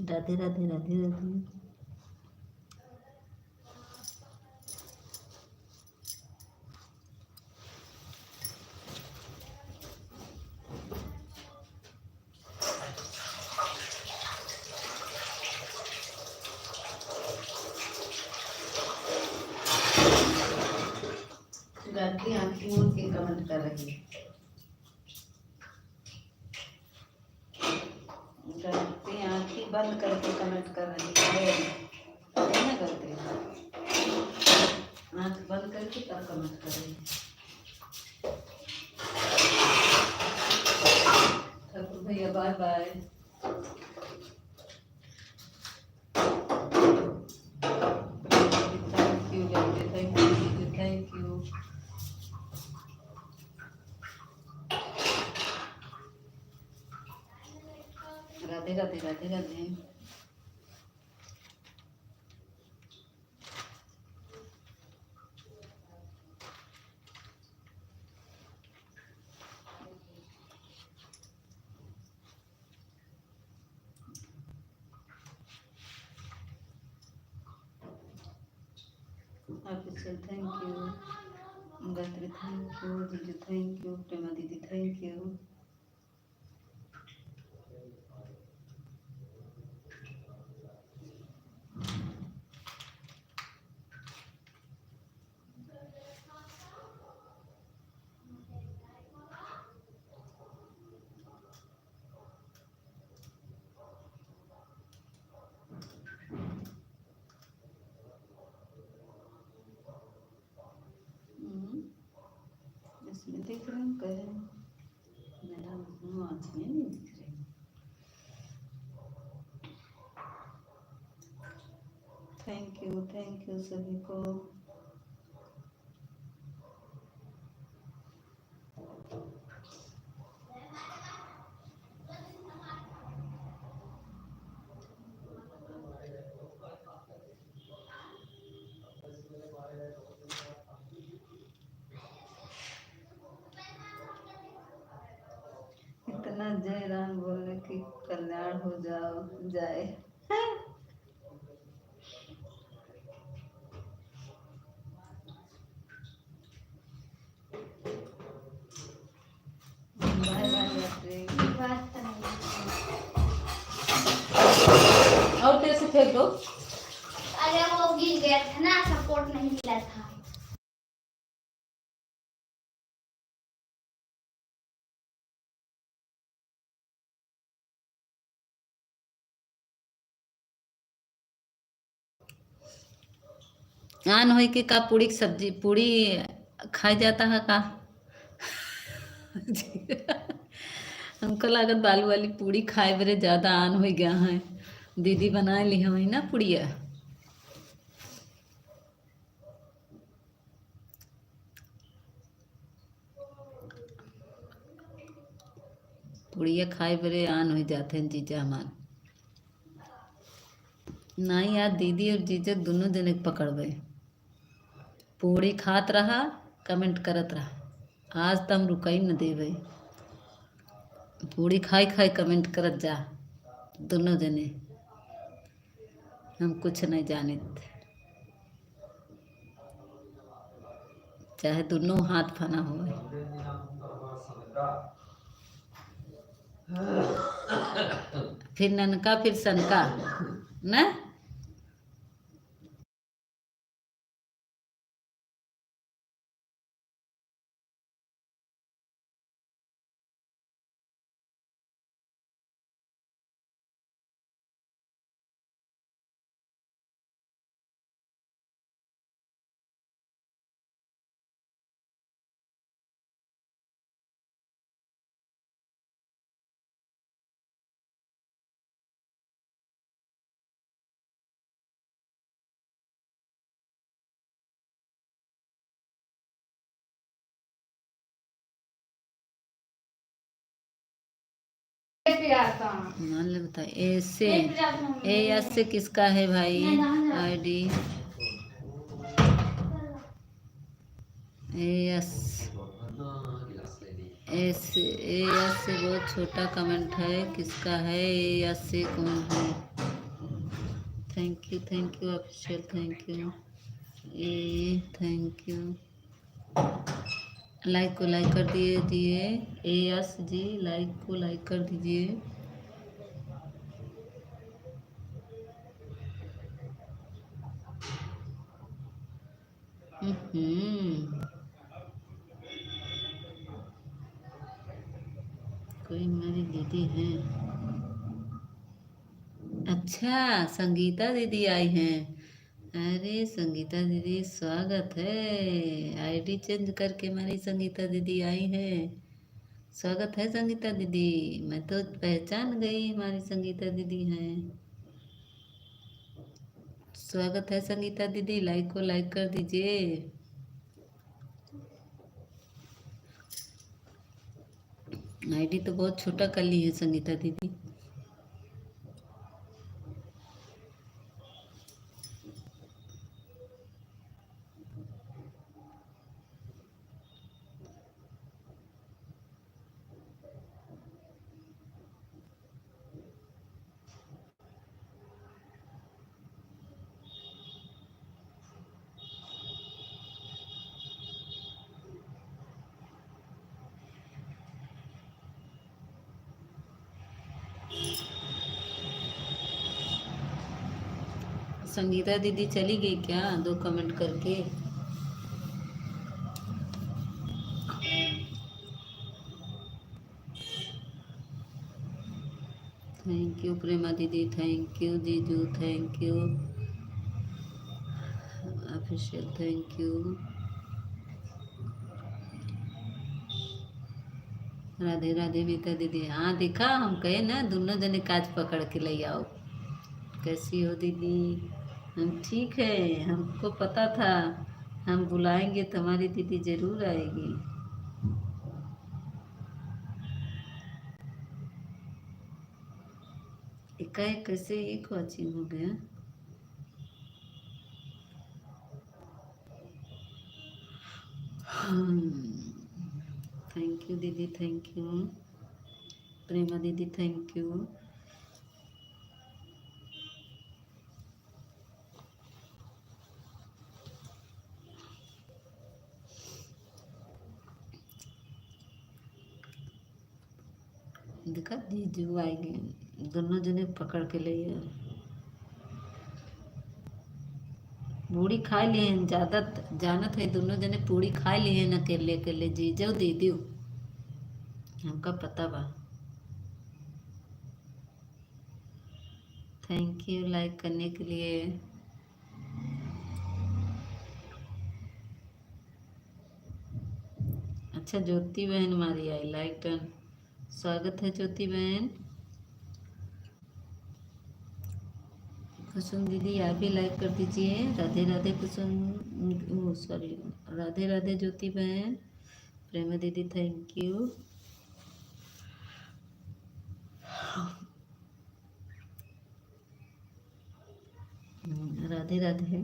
A: राधे राधे राधे राधे। गायत्री आंखी मूंद के कमेंट कर रही है। गायत्री आंखी बंद करके कमेंट कर रही है ना गायत्री। आंख बंद करके तब कमेंट कर रही है। ठाकुर भैया bye bye. Thank you Gayatri, thank you जीजू, thank you. Radhe Radhe Radhe Radhe. Official thank you, Gayatri thank you, जीजू थैंक यू, प्रेमा दीदी थैंक यू। इसमें देख रहे हूँ कह रहे हैं मेरा मुँह आँख में नहीं दिख रही। थैंक यू सभी को। जाए। Bye bye. और तेरे से फेंक दो।
B: अरे वो गिर गया था ना, सपोर्ट नहीं मिला था।
A: आन होई के का पूड़ी की सब्जी पूड़ी खाई जाता है का। हमको लागत बालू वाली पूड़ी खाए बरे ज्यादा आन हो गया है। दीदी बना ली हमें ना पुड़िया। पुड़िया खाए बरे आन हो जाते हैं जीजा हमार। नहीं यार, दीदी और जीजा दोनों जने के पकड़बे। पूड़ी खात रहा, कमेंट करत रहा। आज तो हम रुकई न देवे। पूड़ी खाई खाई कमेंट करत जा दोनों जने। हम कुछ नहीं जानित, चाहे दोनों हाथ फना हो। फिर ननका फिर सनका ना। मान ले बता ऐसे। ए यस से किसका है भाई आईडी। ए यस ए यस से बहुत छोटा कमेंट है, किसका है ए यस से कौन है। Thank you official, thank U A, thank you. Like को लाइक कर दिए ए यस जी, लाइक को लाइक कर दीजिए। कोई मेरी दीदी है। अच्छा, संगीता दीदी आई हैं। अरे संगीता दीदी स्वागत है। आईडी चेंज करके हमारी संगीता दीदी आई है। स्वागत है संगीता दीदी। मैं तो पहचान गई हमारी संगीता दीदी हैं। स्वागत है संगीता दीदी, लाइक को लाइक कर दीजिए। आईडी तो बहुत छोटा कर ली है संगीता दीदी। संगीता दीदी चली गई क्या, दो कमेंट करके। थैंक यू प्रेमा दीदी, थैंक यू जीजू, thank you official, thank you. Radhe Radhe Meeta दीदी। हाँ देखा, हम कहे ना दोनों जने काज पकड़ के ले आओ। कैसी हो दीदी। हम ठीक है, हमको पता था हम बुलाएंगे तो हमारी दीदी जरूर आएगी। एकाएक कैसे ये कोचिंग हो गया। थैंक यू दीदी, थैंक यू प्रेमा दीदी, थैंक यू। देखा जीजू आएंगे, दोनों जने पकड़ के ले आए। पूड़ी खा लिए हैं, ज्यादा जानत है, दोनों जने पूड़ी खा लिए हैं अकेले अकेले, जीजू दीदी हमका पता बा। थैंक यू लाइक करने के लिए। अच्छा ज्योति बहन हमारी आई, लाइक डन, स्वागत है ज्योति बहन। कुसुम दीदी आप भी लाइक कर दीजिए। राधे राधे कुसुम, ओ सॉरी, राधे राधे ज्योति बहन। प्रेमा दीदी थैंक यू। राधे राधे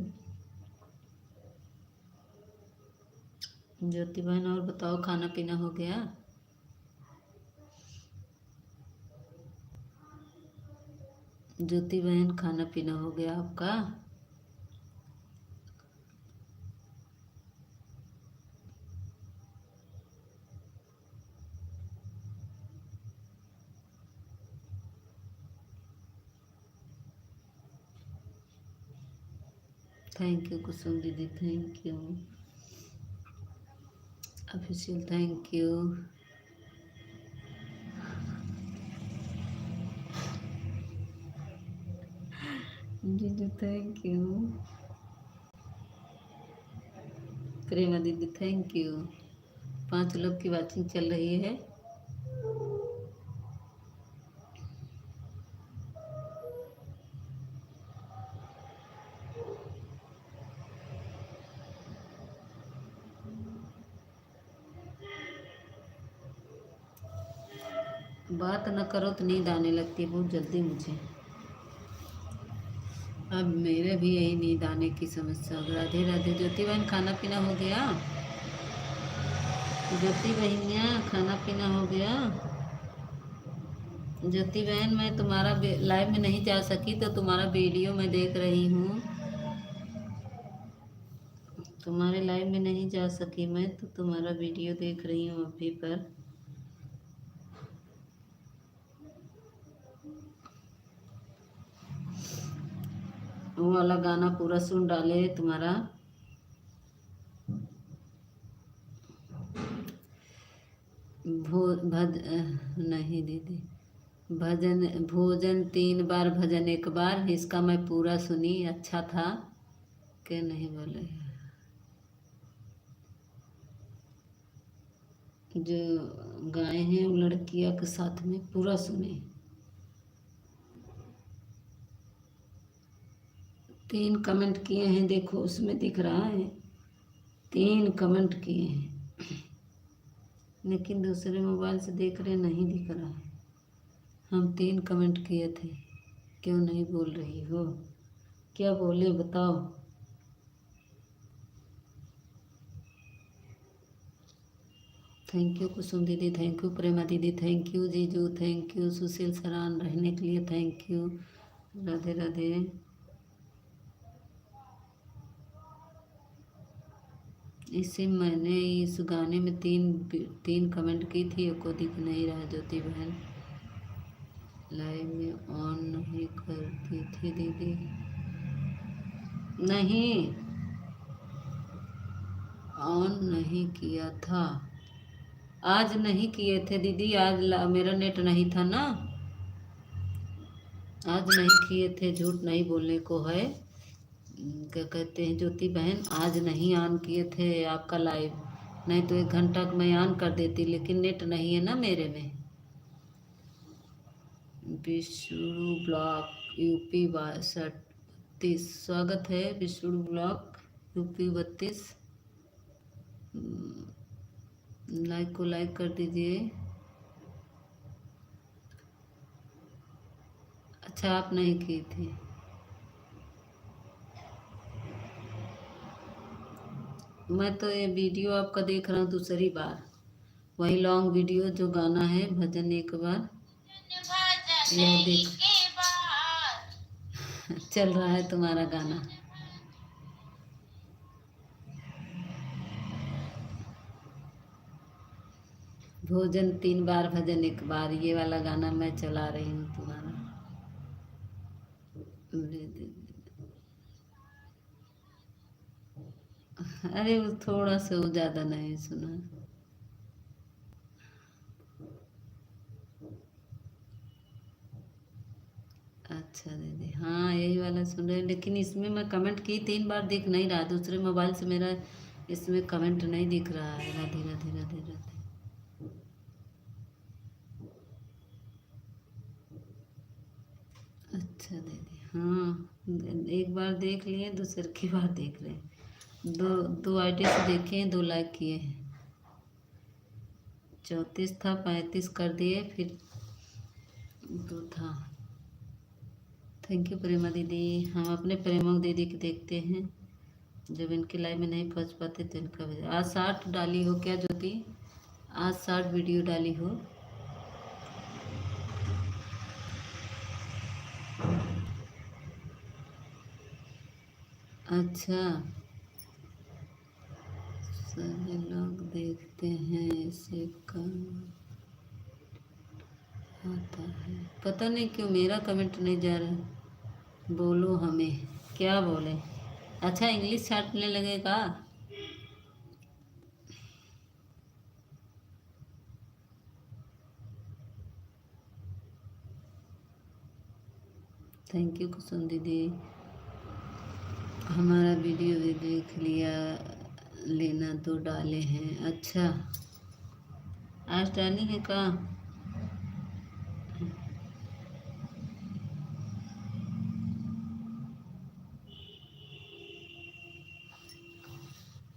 A: ज्योति बहन। और बताओ खाना पीना हो गया? ज्योति बहन खाना पीना हो गया आपका? थैंक यू कुसुम दीदी, thank you official, thank you. जीजू थैंक यू। प्रेमा दीदी थैंक यू। 5 लोग की वाचिंग चल रही है। बात न करो तो नींद आने लगती है बहुत जल्दी मुझे। अब मेरे भी यही नींद आने की समस्या। राधे राधे ज्योति बहन, खाना पीना हो गया? ज्योति बहनिया खाना पीना हो गया? ज्योति बहन मैं तुम्हारा लाइव में नहीं जा सकी तो तुम्हारा वीडियो मैं देख रही हूँ। तुम्हारे लाइव में नहीं जा सकी मैं तो तुम्हारा वीडियो देख रही हूँ अभी पर। वो वाला गाना पूरा सुन डाले तुम्हारा। नहीं दीदी, भजन भोजन 3 बार भजन 1 बार, इसका मैं पूरा सुनी, अच्छा था। क्या नहीं बोले जो गाए हैं वो लड़कियां के साथ में पूरा सुने। 3 कमेंट किए हैं, देखो उसमें दिख रहा है 3 कमेंट किए हैं, लेकिन दूसरे मोबाइल से देख रहे नहीं दिख रहा है। हम 3 कमेंट किए थे, क्यों नहीं बोल रही हो? क्या बोले बताओ? थैंक यू कुसुम दीदी, थैंक यू प्रेमा दीदी, थैंक यू जीजू, थैंक यू सुशील सरान रहने के लिए, थैंक यू। राधे राधे। इसे मैंने इस गाने में 3 कमेंट की थी, को दिख नहीं रहा। ज्योति बहन लाइव में ऑन नहीं करती थी दीदी। नहीं ऑन नहीं किया था, आज नहीं किए थे दीदी, आज मेरा नेट नहीं था ना, आज नहीं किए थे, झूठ नहीं बोलने को है। क्या कहते हैं ज्योति बहन, आज नहीं ऑन किए थे आपका लाइव, नहीं तो 1 घंटा मैं ऑन कर देती, लेकिन नेट नहीं है ना मेरे में। विष्णु ब्लॉक यूपी 32, स्वागत है विष्णु ब्लॉक यूपी 32। लाइक को लाइक कर दीजिए। अच्छा आप नहीं की थी, मैं तो ये वीडियो आपका देख रहा हूँ दूसरी बार, वही लॉन्ग वीडियो जो गाना है भजन 1 बार, यह देख चल रहा है तुम्हारा गाना। भोजन 3 बार भजन 1 बार, ये वाला गाना मैं चला रही हूँ तुम्हारा। अरे वो थोड़ा सा, वो ज्यादा नहीं सुना। अच्छा दीदी, हाँ यही वाला सुन रहे हैं, लेकिन इसमें मैं कमेंट की 3 बार दिख नहीं रहा, दूसरे मोबाइल से मेरा इसमें कमेंट नहीं दिख रहा है। राधे राधे राधे राधे। अच्छा दीदी, हाँ 1 बार देख लिए, दूसरे की बार देख रहे हैं। दो दो आईडी से देखे हैं, 2 लाइक किए हैं। 34 था, 35 कर दिए, फिर 2 था। थैंक यू प्रेमा दीदी। हम अपने प्रेमा दीदी के देखते हैं, जब इनके लाइव में नहीं पहुंच पाते तो इनका आज 60 डाली हो क्या ज्योति? आज 60 वीडियो डाली हो। अच्छा, सभी लोग देखते हैं, इसे कम आता है, पता नहीं क्यों मेरा कमेंट नहीं जा रहा। बोलो हमें क्या बोले? अच्छा इंग्लिश छाटने लगेगा। थैंक यू कुसुम दीदी, हमारा वीडियो भी देख लिया, लेना तो डाले हैं। अच्छा आज डाली है का?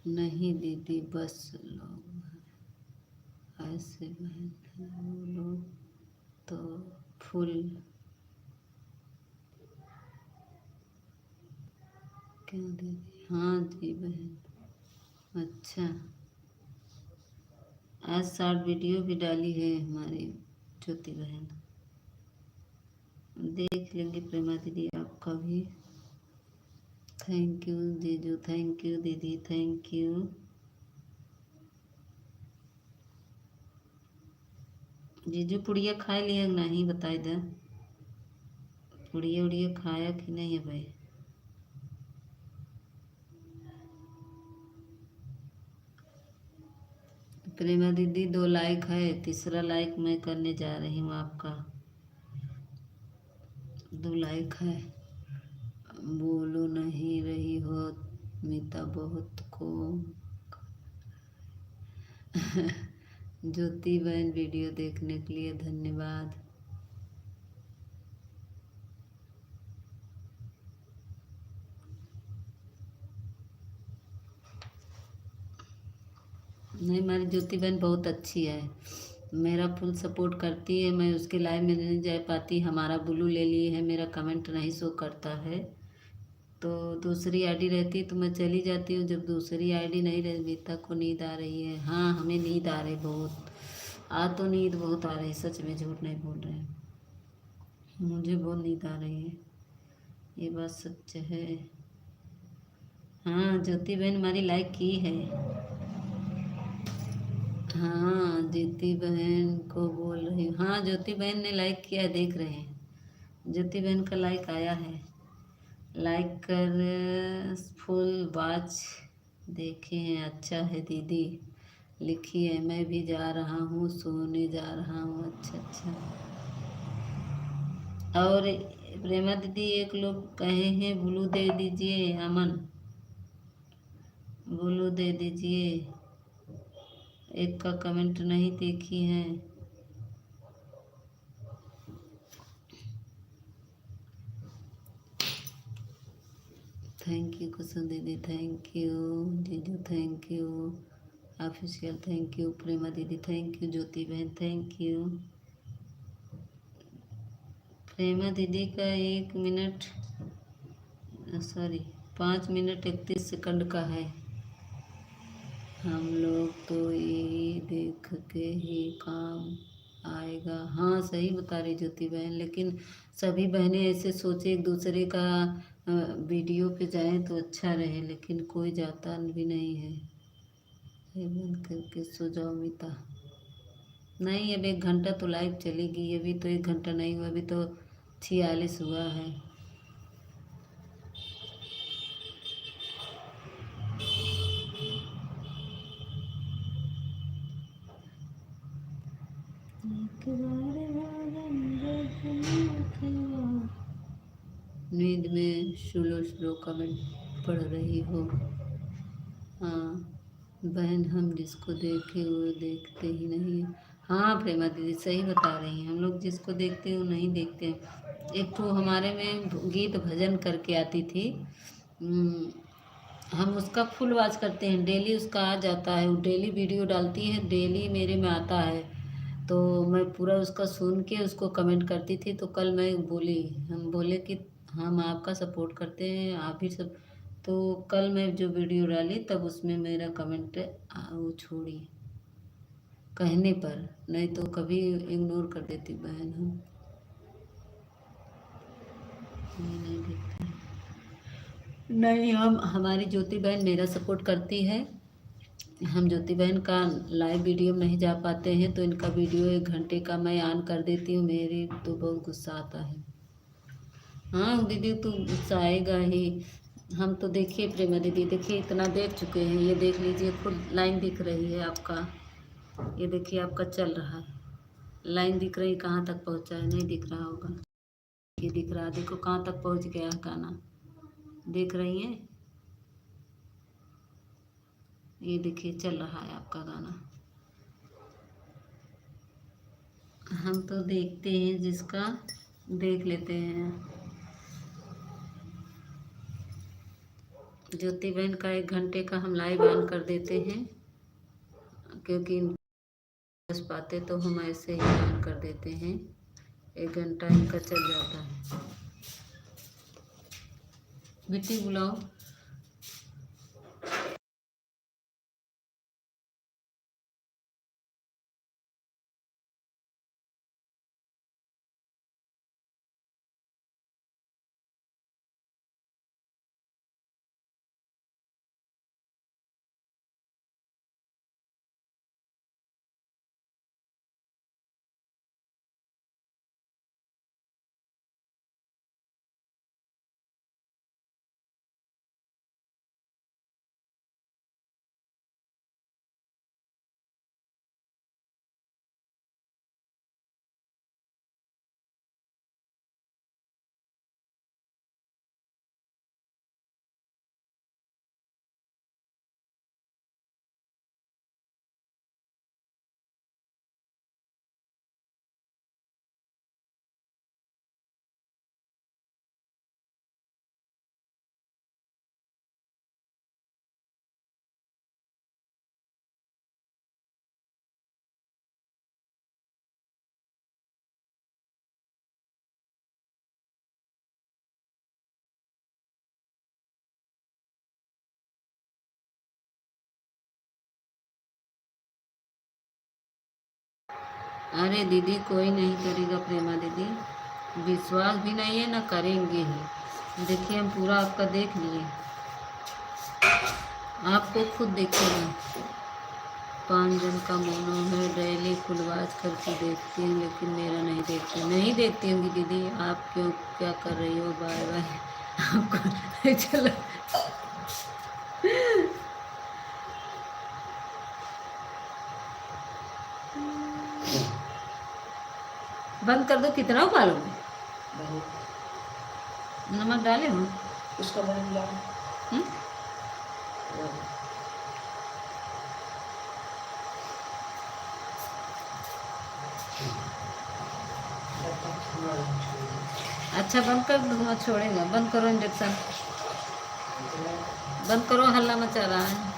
A: नहीं दीदी, बस लोग ऐसे बहन हैं, वो लोग तो फुल क्यों दीदी? हाँ जी बहन। अच्छा आज 60 वीडियो भी डाली है हमारी ज्योति बहन, देख लेंगे प्रेमा दीदी आपका भी। थैंक यू जीजू, थैंक यू दीदी, थैंक यू। जीजू पुड़िया खा लिया नहीं बताई दे, पुड़िया उड़िया खाया कि नहीं है भाई? प्रेमा दीदी 2 लाइक है, तीसरा लाइक मैं करने जा रही हूँ आपका। 2 लाइक है। बोलो नहीं रही हो मीता बहुत को। ज्योति बहन वीडियो देखने के लिए धन्यवाद। नहीं हमारी ज्योति बहन बहुत अच्छी है, मेरा फुल सपोर्ट करती है। मैं उसके लाइव में नहीं जा पाती, हमारा ब्लू ले लिए है, मेरा कमेंट नहीं शो करता है, तो दूसरी आईडी रहती तो मैं चली जाती हूँ। जब दूसरी आईडी नहीं रही, मीता को नींद आ रही है। हाँ हमें नींद आ रही बहुत, आज तो नींद बहुत आ रही, सच में झूठ नहीं बोल रहे हैं, मुझे बहुत नींद आ रही है, ये बात सच है। हाँ ज्योति बहन हमारी लाइक की है। हाँ ज्योति बहन को बोल रही हूँ, हाँ ज्योति बहन ने लाइक किया है, देख रहे हैं। ज्योति बहन का लाइक आया है, लाइक कर फुल वॉच देखे हैं। अच्छा है दीदी, लिखी है मैं भी जा रहा हूँ, सोने जा रहा हूँ। अच्छा अच्छा। और प्रेमा दीदी एक लोग कहे हैं ब्लू दे दीजिए, अमन ब्लू दे दीजिए, एक का कमेंट नहीं देखी है। थैंक यू कुसुम दीदी, थैंक यू जीजू, thank you official, thank you Prema दीदी, थैंक यू ज्योति बहन, थैंक यू। प्रेमा दीदी का 1 मिनट सॉरी 5 मिनट 31 सेकंड का है। हम लोग तो यही देख के ही काम आएगा। हाँ सही बता रही ज्योति बहन, लेकिन सभी बहनें ऐसे सोचे एक दूसरे का वीडियो पे जाएं तो अच्छा रहे, लेकिन कोई जाता भी नहीं है। ये बंद करके सो जाओ मीता। नहीं, अब 1 घंटा तो लाइव चलेगी, अभी तो 1 घंटा नहीं हुआ, अभी तो 46 हुआ है। नींद में स्लो स्लो कमेंट पढ़ रही हो। हाँ बहन, हम जिसको देखे वो देखते ही नहीं है। हाँ प्रेमा दीदी सही बता रही हैं, हम लोग जिसको देखते हैं वो नहीं देखते हैं। एक तो हमारे में गीत भजन करके आती थी, हम्म, हम उसका फुल वॉच करते हैं, डेली उसका आ जाता है, वो डेली वीडियो डालती है, डेली मेरे में आता है। तो मैं पूरा उसका सुन के उसको कमेंट करती थी। तो कल मैं बोली, हम बोले कि हम आपका सपोर्ट करते हैं, आप ही सब। तो कल मैं जो वीडियो डाली तब उसमें मेरा कमेंट वो छोड़ी कहने पर, नहीं तो कभी इग्नोर कर देती बहन हम नहीं देखते। नहीं, हम हमारी ज्योति बहन मेरा सपोर्ट करती है। हम ज्योति बहन का लाइव वीडियो में नहीं जा पाते हैं तो इनका वीडियो 1 घंटे का मैं ऑन कर देती हूँ, मेरी तो बहुत गुस्सा आता है। हाँ दीदी तो गुस्सा आएगा ही। हम तो देखिए प्रेमा दीदी, देखिए इतना देख चुके हैं, ये देख लीजिए खुद लाइन दिख रही है आपका, ये देखिए आपका चल रहा है, लाइन दिख रही, कहाँ तक पहुँचा है, नहीं दिख रहा होगा, ये दिख रहा, देखो कहाँ तक पहुँच गया है गाना, देख रही हैं, ये देखिए चल रहा है आपका गाना। हम तो देखते हैं, जिसका देख लेते हैं। ज्योति बहन का 1 घंटे का हम लाइव ऑन कर देते हैं, क्योंकि बस पाते तो हम ऐसे ही ऑन कर देते हैं, 1 घंटा इनका चल जाता है। बिट्टी बुलाओ। अरे दीदी कोई नहीं करेगा प्रेमा दीदी, विश्वास भी नहीं है ना करेंगे ही। देखिए हम पूरा आपका देख लिए, आपको खुद देखिएगा। 5 जन का मोनो है, डेली फुलवाच करके देखती हूँ, लेकिन मेरा नहीं देखती, नहीं देखती होंगी दीदी आप, क्यों क्या कर रही हो, बाय बाय आपको चलो बंद कर दो, कितना उबालोगे, नमक डाले हो
C: उसका बन गया।
A: हम्म? अच्छा बंद कर दो, धुआं छोड़ेगा, बंद करो इंडक्शन, बंद करो, हल्ला मचा रहा है।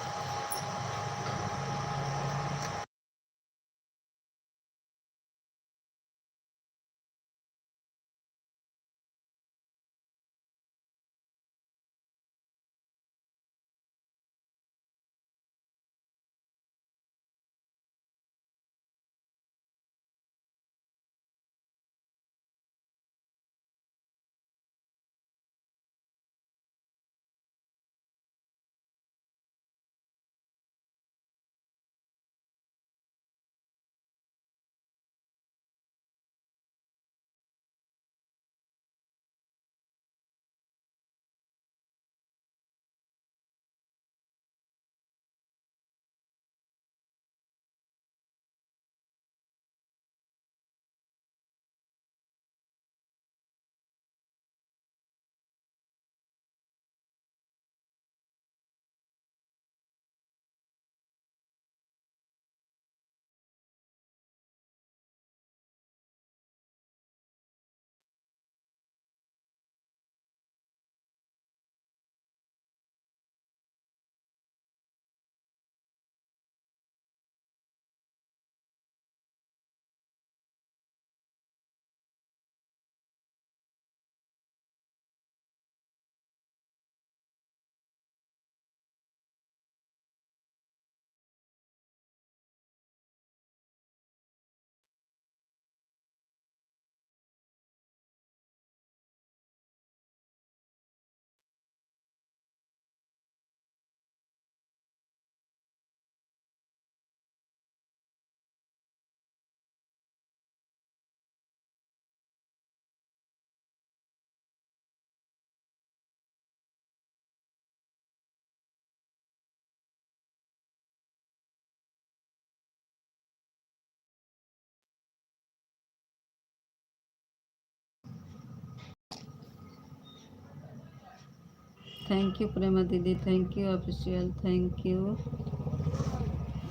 A: थैंक यू प्रेमा दीदी, thank you official, thank you.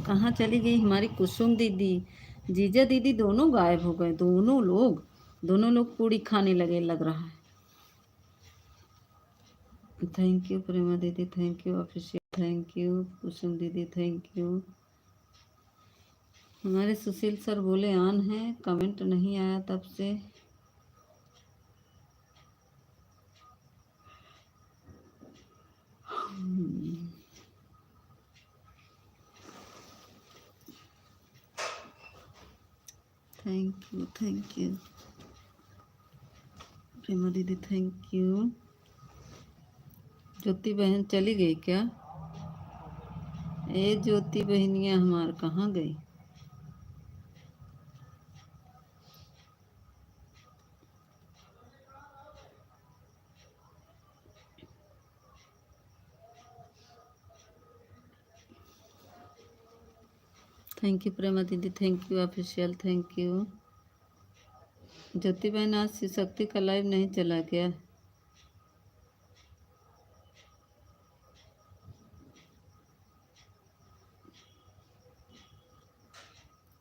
A: कहाँ चली गई हमारी कुसुम दीदी? जीजा दीदी दोनों गायब हो गए, दोनों लोग पूड़ी खाने लगे लग रहा है। थैंक यू प्रेमा दीदी, thank you official, thank you Kusum दीदी, थैंक यू। हमारे सुशील सर बोले ऑन है, कमेंट नहीं आया तब से। थैंक यू प्रेमा दीदी, थैंक यू। ज्योति बहन चली गई क्या? ए ज्योति बहनिया हमार कहाँ गई? थैंक यू प्रेमा दीदी, thank you official, thank you. Jyoti बहन आज शिव शक्ति का लाइव नहीं चला क्या?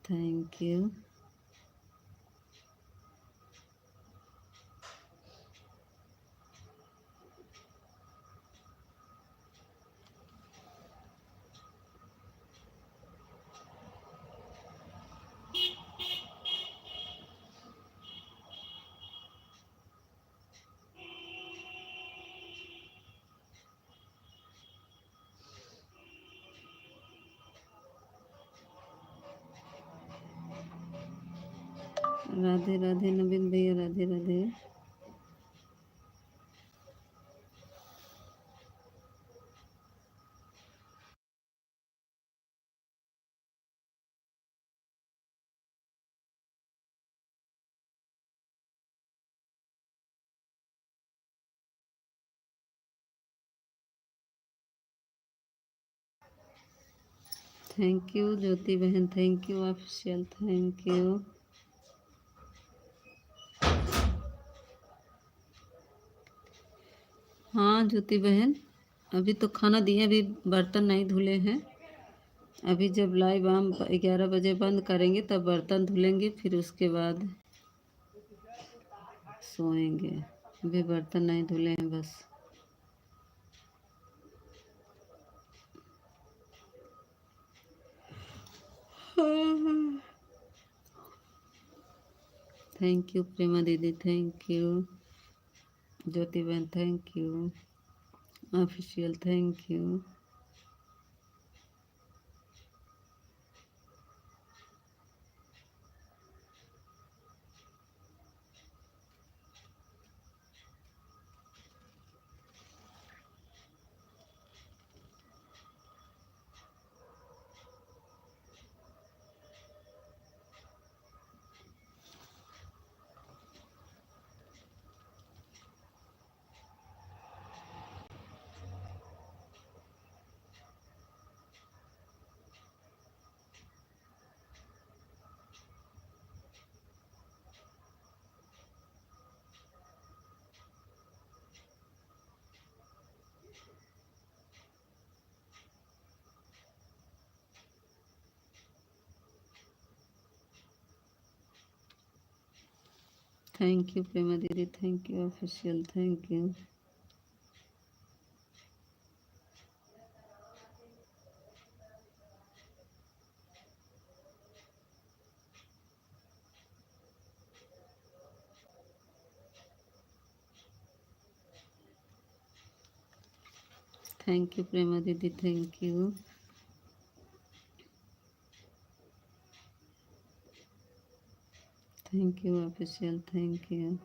A: Thank you. राधे राधे नवीन भैया, राधे राधे। थैंक यू ज्योति बहन, thank you official, thank you. हाँ ज्योति बहन, अभी तो खाना दिए, अभी बर्तन नहीं धुले हैं। अभी जब लाइव हम 11 बजे बंद करेंगे तब बर्तन धुलेंगे, फिर उसके बाद सोएंगे। अभी बर्तन नहीं धुले हैं बस। थैंक यू प्रेमा दीदी, थैंक यू ज्योति बहन, thank you official, thank you. Thank you Prema दीदी, thank you official, thank you. Thank you Prema दीदी, thank you. Thank you official, thank you.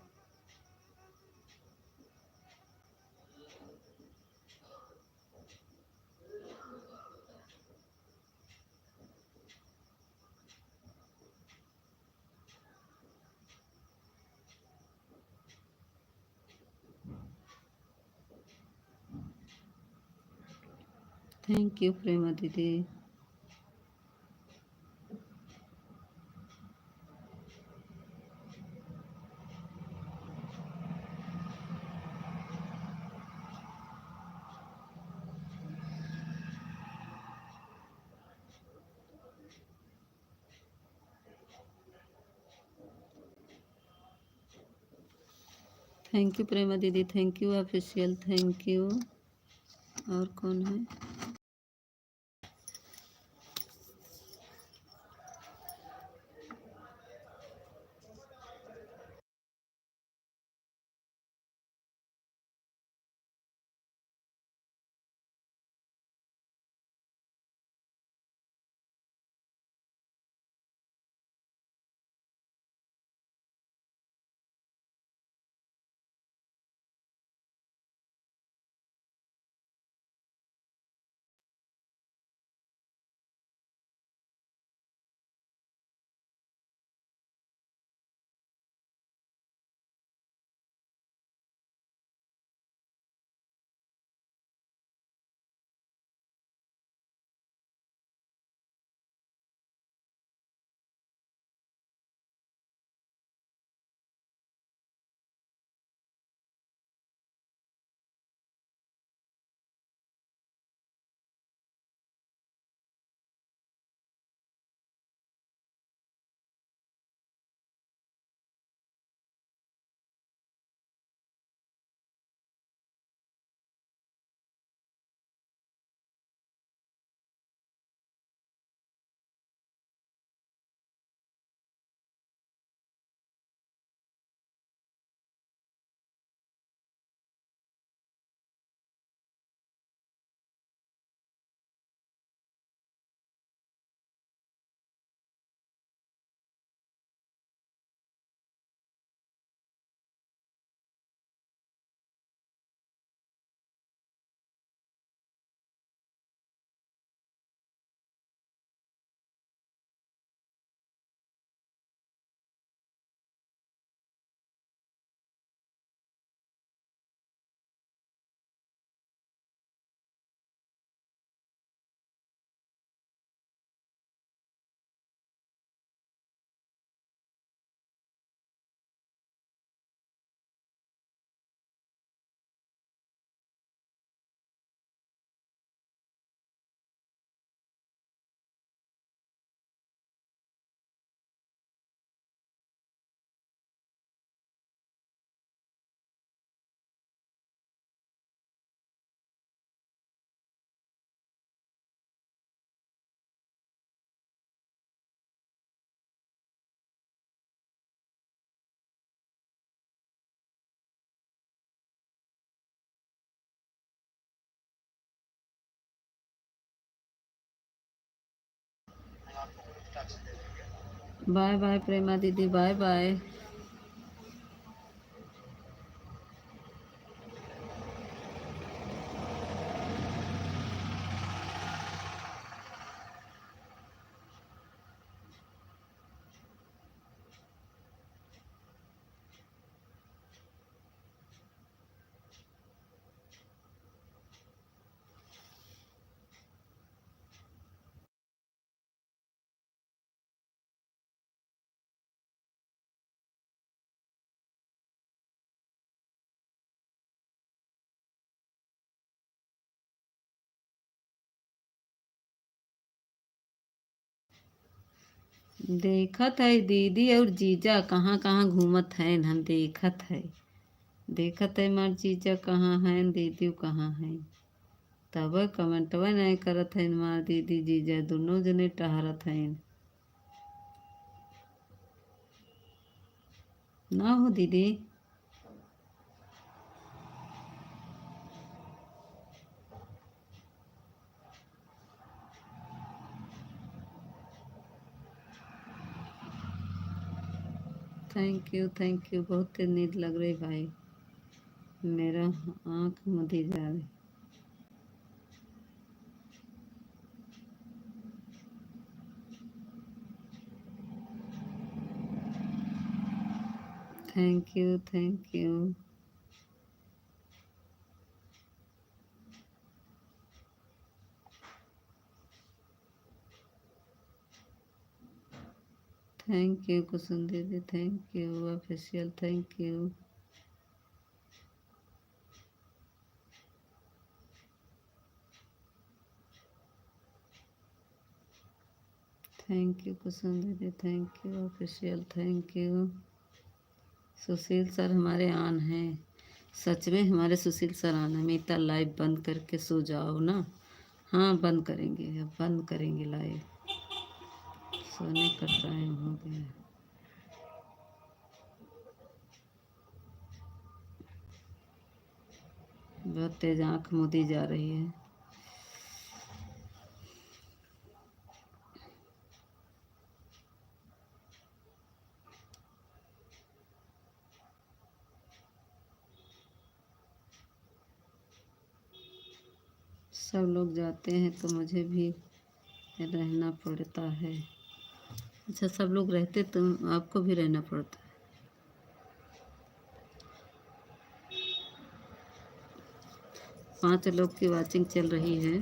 A: Thank you Prema दीदी। थैंक यू प्रेमा दीदी, thank you official, thank you. और कौन है? Bye bye प्रेमा दीदी, bye bye. देखत है दीदी और जीजा कहाँ कहाँ घूमत हैं, हम देखत है। देखत है मार जीजा कहाँ हैं, दीदी कहाँ हैं। तब कमेंटवा नहीं करत है मार दीदी जीजा दोनों जने टहरत हैं। ना हो दीदी। थैंक यू, बहुत तेज नींद लग रही भाई, मेरा आँख मुदी जा रही। Thank you, thank you. Thank you Kusum दीदी, thank you official, thank you. Thank you Kusum दीदी, thank you official, thank you. Sushil sir हमारे ऑन हैं। सच में हमारे सुशील सर ऑन है। मीता लाइव बंद करके सो जाओ ना। हाँ बंद करेंगे, अब बंद करेंगे लाइव। सोने का टाइम हो गया। बहुत तेज आँख मूंदी जा रही है। सब लोग जाते हैं तो मुझे भी रहना पड़ता है। अच्छा सब लोग रहते तो आपको भी रहना पड़ता है। 5 लोग की वाचिंग चल रही है।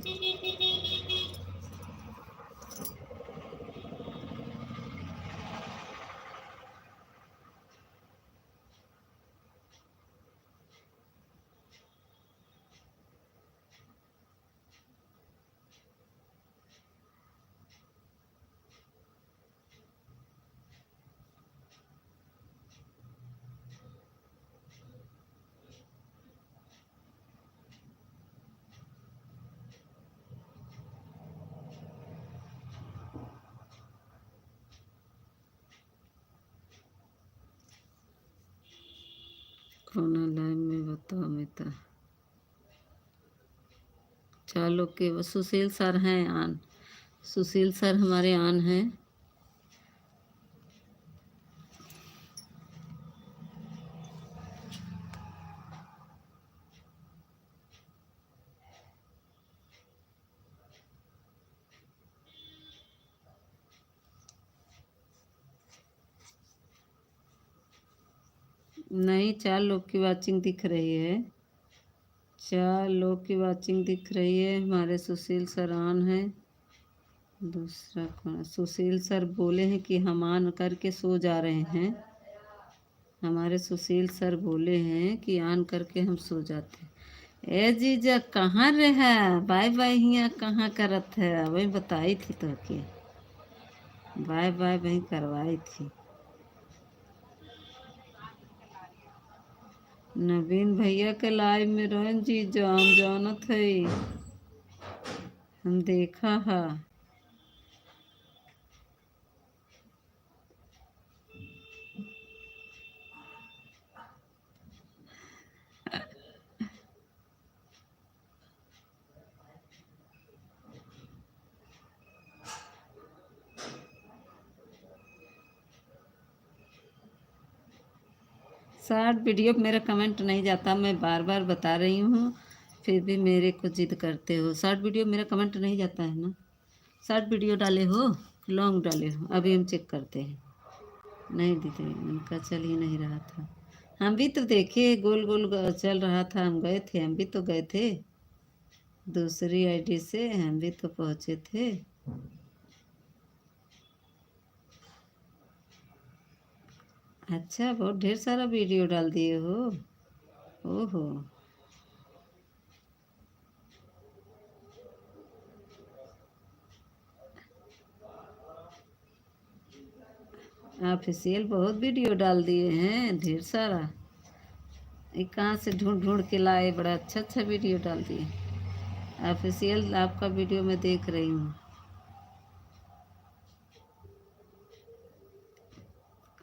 A: कौन है लाइव में बताओ मिता। चलो के वो सुशील सर हैं आन। सुशील सर हमारे आन हैं। नहीं 4 लोग की वाचिंग दिख रही है। 4 लोग की वाचिंग दिख रही है। हमारे सुशील सर ऑन है। दूसरा कौन? सुशील सर बोले हैं कि हम ऑन करके सो जा रहे हैं। हमारे सुशील सर बोले हैं कि ऑन करके हम सो जाते हैं। ए जीजा कहाँ रहा? बाय बाय हियाँ कहाँ करत है? वही बताई थी तो कि बाय बाय वही करवाई थी। नवीन भैया के लाइव में रहन जीजा हम जानत है। हम देखा है। शॉर्ट वीडियो पे मेरा कमेंट नहीं जाता। मैं बार बार बता रही हूँ फिर भी मेरे को जिद करते हो। शॉर्ट वीडियो मेरा कमेंट नहीं जाता है ना। शॉर्ट वीडियो डाले हो लॉन्ग डाले हो? अभी हम चेक करते हैं। नहीं दीदी उनका चल ही नहीं रहा था। हम भी तो देखे गोल गोल चल रहा था। हम गए थे, हम भी तो गए थे दूसरी आईडी से। हम भी तो पहुँचे थे। अच्छा बहुत ढेर सारा वीडियो डाल दिए हो। ओहो ऑफिशियल बहुत वीडियो डाल दिए हैं ढेर सारा। ये कहाँ से ढूंढ ढूंढ के लाए? बड़ा अच्छा अच्छा वीडियो डाल दिए। ऑफिशियल आपका वीडियो मैं देख रही हूँ।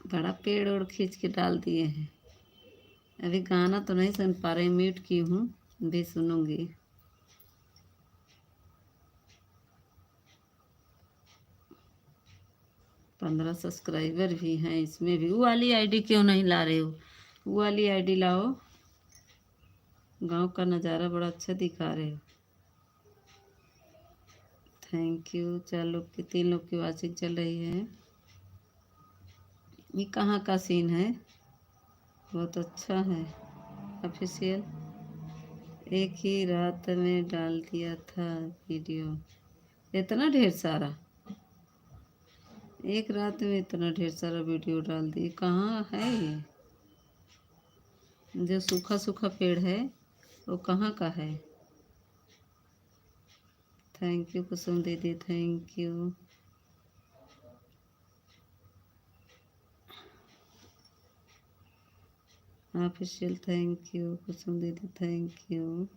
A: बड़ा पेड़ और खींच के डाल दिए हैं। अभी गाना तो नहीं सुन पा रही, म्यूट की हूँ, भी सुनूंगी। पंद्रह सब्सक्राइबर भी हैं इसमें भी। वो वाली आईडी क्यों नहीं ला रहे हो? वो वाली आईडी लाओ। गांव का नज़ारा बड़ा अच्छा दिखा रहे हो। Thank you. 4 लोग की 3 लोग की वाचिंग चल रही है। ये कहाँ का सीन है? बहुत अच्छा है ऑफिशियल। एक ही रात में डाल दिया था वीडियो। इतना ढेर सारा? एक रात में इतना ढेर सारा वीडियो डाल दिए? कहाँ है ये? जो सूखा सूखा पेड़ है वो कहाँ का है? थैंक यू कुसुम दीदी, thank you. Official thank you, Kusum दीदी थैंक यू।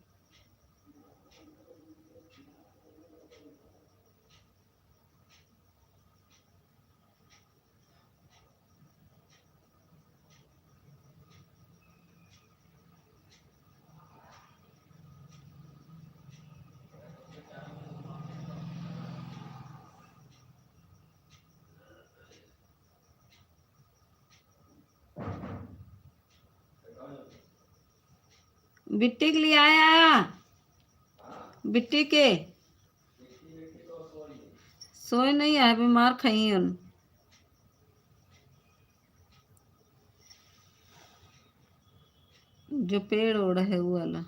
A: बिट्टी के लिए आया, बिट्टी के सोए नहीं है, बीमार खई उन। जो पेड़ ओढ़ है वो वाला।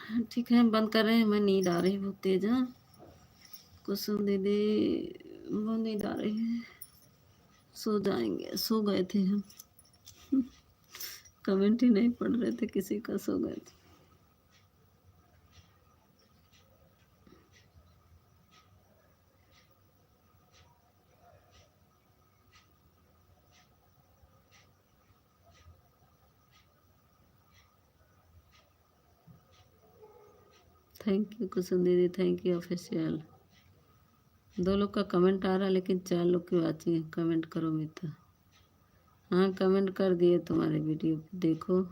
A: ठीक है, बंद कर रहे हैं, मैं नींद आ रही है बहुत तेज। हाँ, कुसुम दीदी बहुत नींद आ रही है, सो जाएंगे, सो गए थे हम। कमेंट ही नहीं पढ़ रहे थे किसी का, सो गए थे। थैंक यू कुसुम दीदी, थैंक यू ऑफिशियल। 2 लोग का कमेंट आ रहा है लेकिन 4 लोग की वाचिंग है। कमेंट करो मित्र। हाँ, कमेंट कर दिए तुम्हारे वीडियो पे, देखो।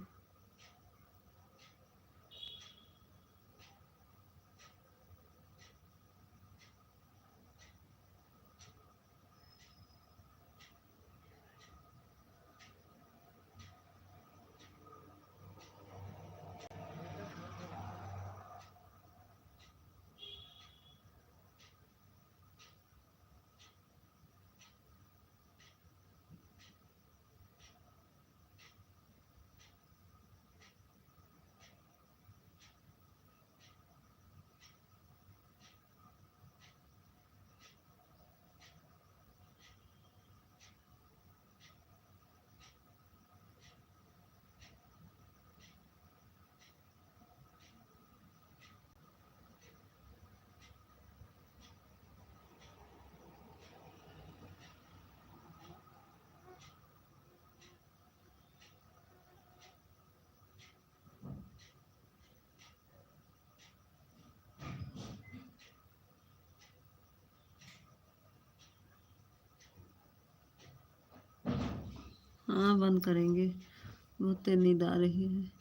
A: हाँ, बंद करेंगे, बहुत तेज नींद आ रही है।